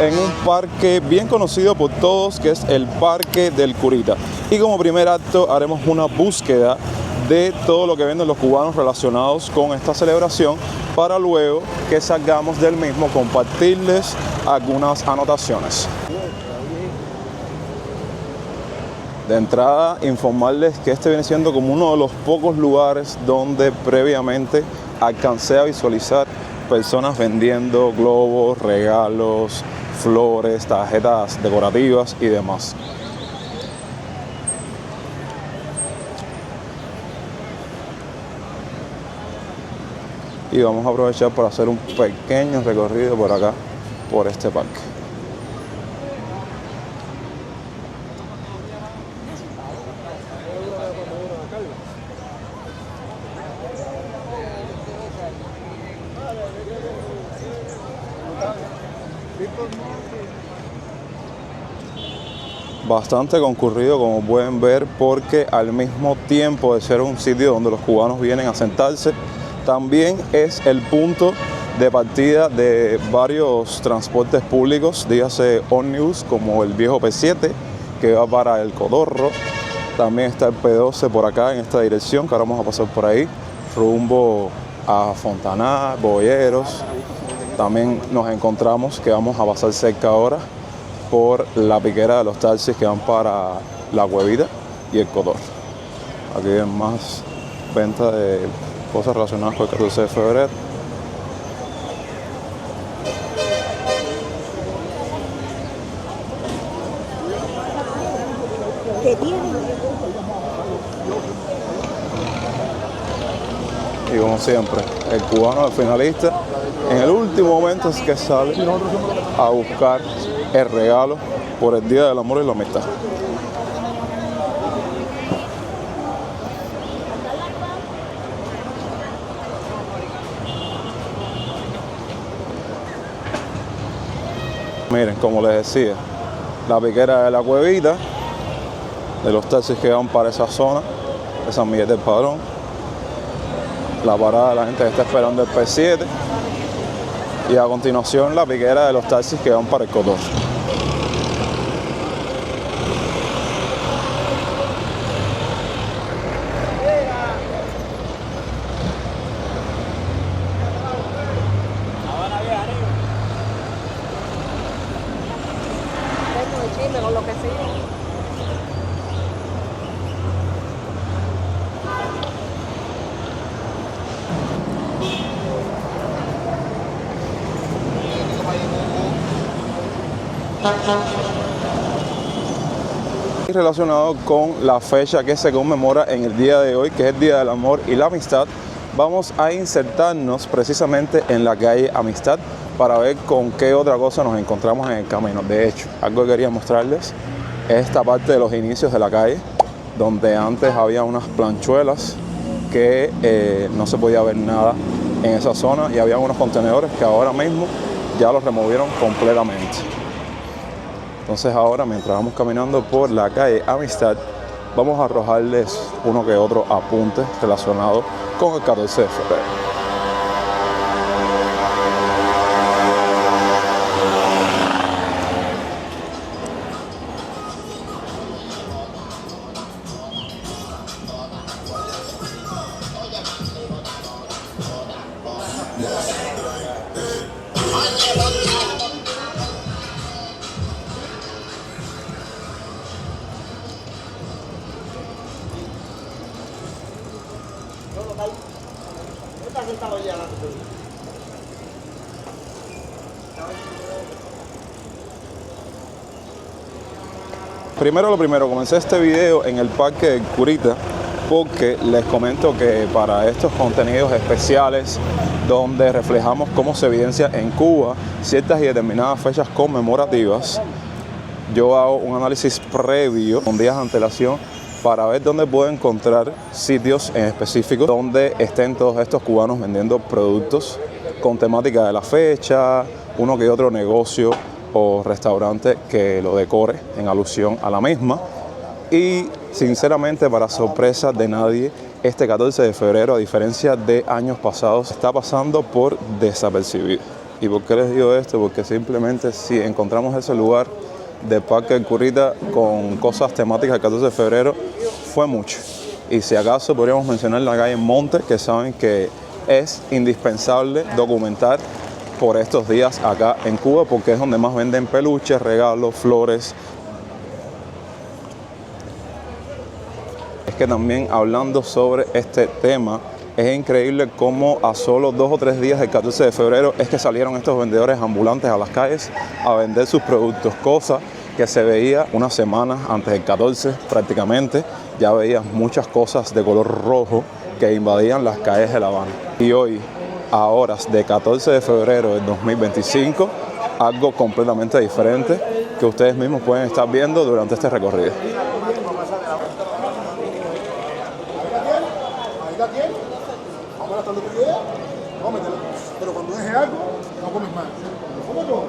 En un parque bien conocido por todos, que es el Parque del Curita. Y como primer acto haremos una búsqueda de todo lo que venden los cubanos relacionados con esta celebración, para luego que salgamos del mismo compartirles algunas anotaciones. De entrada, informarles que este viene siendo como uno de los pocos lugares donde previamente alcancé a visualizar personas vendiendo globos, regalos, flores, tarjetas decorativas y demás. Y vamos a aprovechar para hacer un pequeño recorrido por acá, por este parque. Bastante concurrido, como pueden ver, porque al mismo tiempo de ser un sitio donde los cubanos vienen a sentarse, También es el punto de partida de varios transportes públicos, dígase ómnibus como el viejo P7 que va para el Codorro. También está el P12 por acá en esta dirección, que ahora vamos a pasar por ahí, rumbo a Fontaná, Boyeros. También nos encontramos que vamos a pasar cerca ahora por la piquera de los taxis que van para La Cuevita y el Codorro. Aquí hay más venta de cosas relacionadas con el 14 de febrero. Y como siempre, el cubano, el finalista, en el último momento es que sale a buscar el regalo por el Día del Amor y la Amistad. Miren, como les decía, la piquera de La Cuevita, de los taxis que van para esa zona, de San Miguel del Padrón, la parada de la gente que está esperando el P7 y a continuación la piquera de los taxis que van para el Codorro. Con lo que sea. Y relacionado con la fecha que se conmemora en el día de hoy, que es el Día del Amor y la Amistad, vamos a insertarnos precisamente en la calle Amistad para ver con qué otra cosa nos encontramos en el camino. De hecho, algo que quería mostrarles es esta parte de los inicios de la calle, donde antes había unas planchuelas que no se podía ver nada en esa zona y había unos contenedores que ahora mismo ya los removieron completamente. Entonces ahora, mientras vamos caminando por la calle Amistad, vamos a arrojarles uno que otro apunte relacionado con el 14 de febrero. Primero lo primero, comencé este video en el Parque del Curita porque les comento que para estos contenidos especiales donde reflejamos cómo se evidencia en Cuba ciertas y determinadas fechas conmemorativas, yo hago un análisis previo con días de antelación para ver dónde puedo encontrar sitios en específico donde estén todos estos cubanos vendiendo productos con temática de la fecha, uno que otro negocio o restaurante que lo decore en alusión a la misma. Y sinceramente, para sorpresa de nadie, este 14 de febrero, a diferencia de años pasados, está pasando por desapercibido. ¿Y por qué les digo esto? Porque simplemente si encontramos ese lugar de Parque del Curita con cosas temáticas del 14 de febrero, fue mucho. Y si acaso podríamos mencionar la calle Monte, que saben que es indispensable documentar por estos días acá en Cuba, porque es donde más venden peluches, regalos, flores. Es que también hablando sobre este tema, es increíble cómo a solo 2 o 3 días del 14 de febrero es que salieron estos vendedores ambulantes a las calles a vender sus productos, cosa que se veía unas semanas antes del 14 prácticamente. Ya veías muchas cosas de color rojo que invadían las calles de La Habana. Y hoy, a horas de 14 de febrero del 2025, algo completamente diferente que ustedes mismos pueden estar viendo durante este recorrido. Pero cuando deje algo, no comes más. ¿Cómo todo?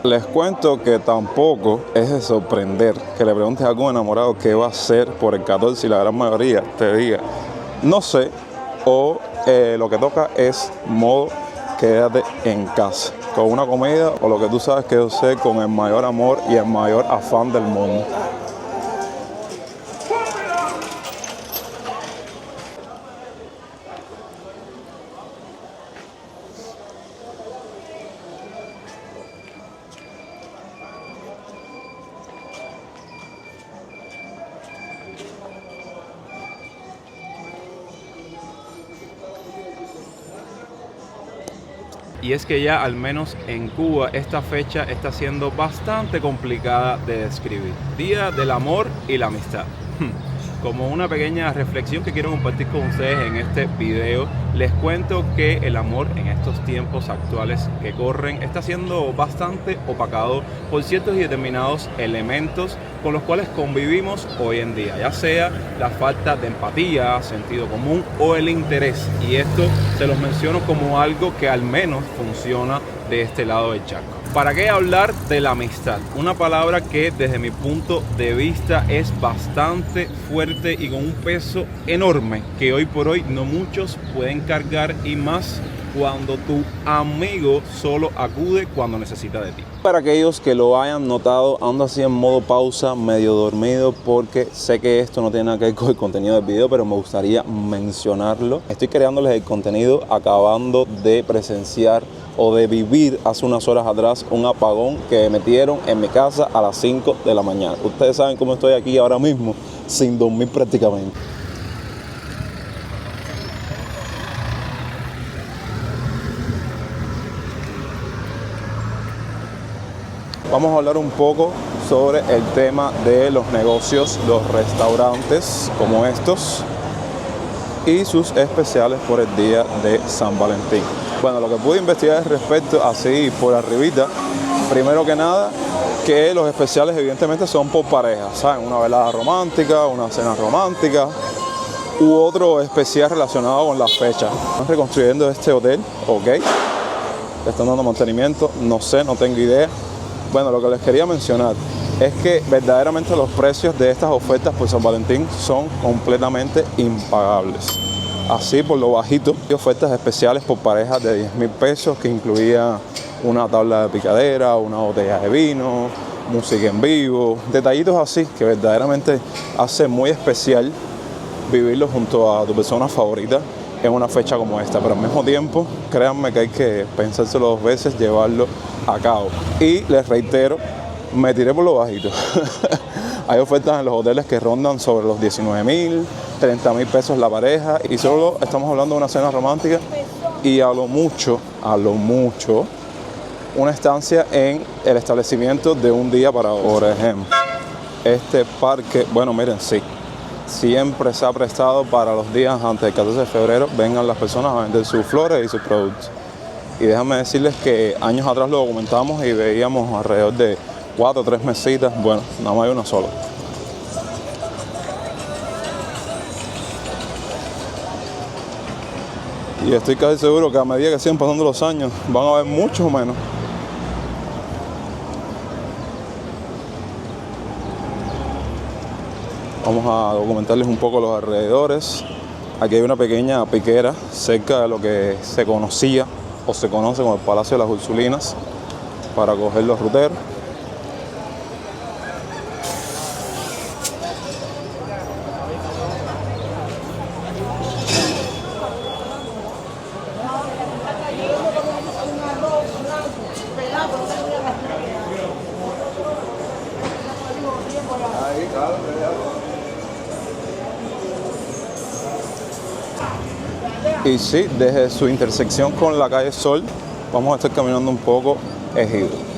Les cuento que tampoco es de sorprender que le preguntes a algún enamorado qué va a hacer por el 14 y la gran mayoría te diga no sé, o lo que toca es modo quédate en casa con una comida o lo que tú sabes que yo sé con el mayor amor y el mayor afán del mundo. Y es que ya al menos en Cuba esta fecha está siendo bastante complicada de describir. Día del amor y la amistad. Como una pequeña reflexión que quiero compartir con ustedes en este video, les cuento que el amor en estos tiempos actuales que corren está siendo bastante opacado por ciertos y determinados elementos con los cuales convivimos hoy en día, ya sea la falta de empatía, sentido común o el interés. Y esto se los menciono como algo que al menos funciona de este lado del charco. ¿Para qué hablar de la amistad? Una palabra que desde mi punto de vista es bastante fuerte y con un peso enorme que hoy por hoy no muchos pueden cargar, y más cuando tu amigo solo acude cuando necesita de ti. Para aquellos que lo hayan notado, ando así en modo pausa, medio dormido, porque sé que esto no tiene nada que ver con el contenido del video, pero me gustaría mencionarlo. Estoy creándoles el contenido acabando de presenciar o de vivir hace unas horas atrás un apagón que metieron en mi casa a las 5 de la mañana. Ustedes saben cómo estoy aquí ahora mismo, sin dormir prácticamente. Vamos a hablar un poco sobre el tema de los negocios, los restaurantes como estos y sus especiales por el día de San Valentín. Bueno, lo que pude investigar al respecto, así por arribita, primero que nada, que los especiales evidentemente son por parejas, ¿saben? Una velada romántica, una cena romántica u otro especial relacionado con las fechas. Están reconstruyendo este hotel, ok, le están dando mantenimiento, no sé, no tengo idea. Bueno, lo que les quería mencionar es que verdaderamente los precios de estas ofertas por San Valentín son completamente impagables. Así por lo bajito, hay ofertas especiales por parejas de 10.000 pesos que incluía una tabla de picadera, una botella de vino, música en vivo, detallitos así que verdaderamente hace muy especial vivirlo junto a tu persona favorita en una fecha como esta. Pero al mismo tiempo, créanme que hay que pensárselo dos veces, llevarlo a cabo. Y les reitero, me tiré por lo bajito. Hay ofertas en los hoteles que rondan sobre los 19.000, 30.000 pesos la pareja, y solo estamos hablando de una cena romántica y a lo mucho, una estancia en el establecimiento de un día para, por ejemplo, este parque. Bueno, miren, sí, siempre se ha prestado para los días antes del 14 de febrero, vengan las personas a vender sus flores y sus productos. Y déjame decirles que años atrás lo documentamos y veíamos alrededor de 4 o 3 mesitas, bueno, nada más hay una sola. Y estoy casi seguro que a medida que sigan pasando los años van a haber muchos menos. Vamos a documentarles un poco los alrededores. Aquí hay una pequeña piquera cerca de lo que se conocía o se conoce como el Palacio de las Ursulinas para coger los ruteros. Y sí, desde su intersección con la calle Sol, vamos a estar caminando un poco Ejido.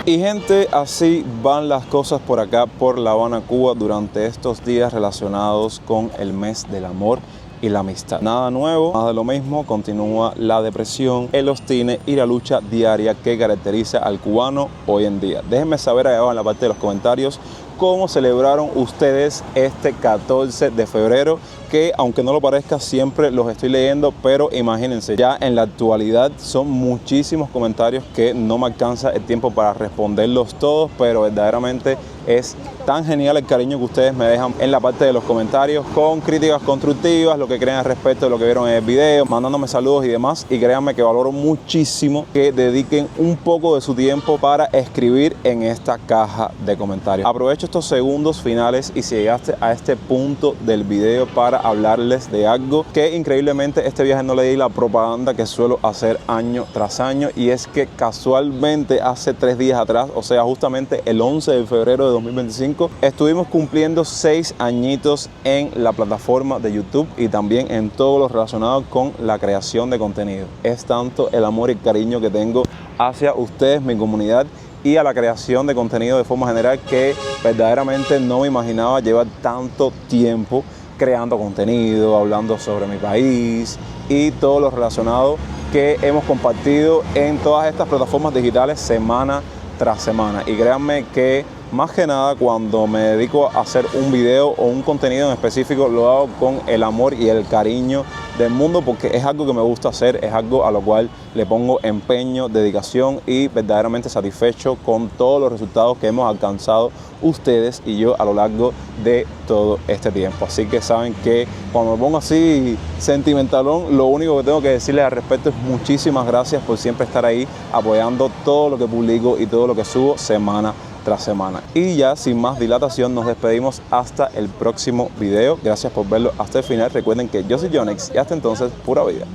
Y gente, así van las cosas por acá, por La Habana, Cuba, durante estos días relacionados con el mes del amor y la amistad. Nada nuevo, nada de lo mismo, continúa la depresión, el hostile y la lucha diaria que caracteriza al cubano hoy en día. Déjenme saber allá abajo en la parte de los comentarios cómo celebraron ustedes este 14 de febrero, que aunque no lo parezca siempre los estoy leyendo, pero imagínense, ya en la actualidad son muchísimos comentarios que no me alcanza el tiempo para responderlos todos, pero verdaderamente es tan genial el cariño que ustedes me dejan en la parte de los comentarios, con críticas constructivas, lo que creen al respecto de lo que vieron en el video, mandándome saludos y demás. Y créanme que valoro muchísimo que dediquen un poco de su tiempo para escribir en esta caja de comentarios. Aprovecho estos segundos finales y si llegaste a este punto del video para hablarles de algo que increíblemente este viaje no le di la propaganda que suelo hacer año tras año, y es que casualmente hace 3 días atrás, o sea justamente el 11 de febrero de 2025, estuvimos cumpliendo 6 añitos en la plataforma de YouTube y también en todo lo relacionado con la creación de contenido. Es tanto el amor y el cariño que tengo hacia ustedes, mi comunidad, y a la creación de contenido de forma general, que verdaderamente no me imaginaba llevar tanto tiempo creando contenido, hablando sobre mi país y todo lo relacionado que hemos compartido en todas estas plataformas digitales semana tras semana. Y créanme que más que nada cuando me dedico a hacer un video o un contenido en específico, lo hago con el amor y el cariño del mundo, porque es algo que me gusta hacer, es algo a lo cual le pongo empeño, dedicación y verdaderamente satisfecho con todos los resultados que hemos alcanzado ustedes y yo a lo largo de todo este tiempo. Así que saben que cuando me pongo así sentimentalón, lo único que tengo que decirles al respecto es muchísimas gracias por siempre estar ahí apoyando todo lo que publico y todo lo que subo semana tras semana. Y ya sin más dilatación nos despedimos hasta el próximo video. Gracias por verlo hasta el final. Recuerden que yo soy Yonex y hasta entonces, pura vida.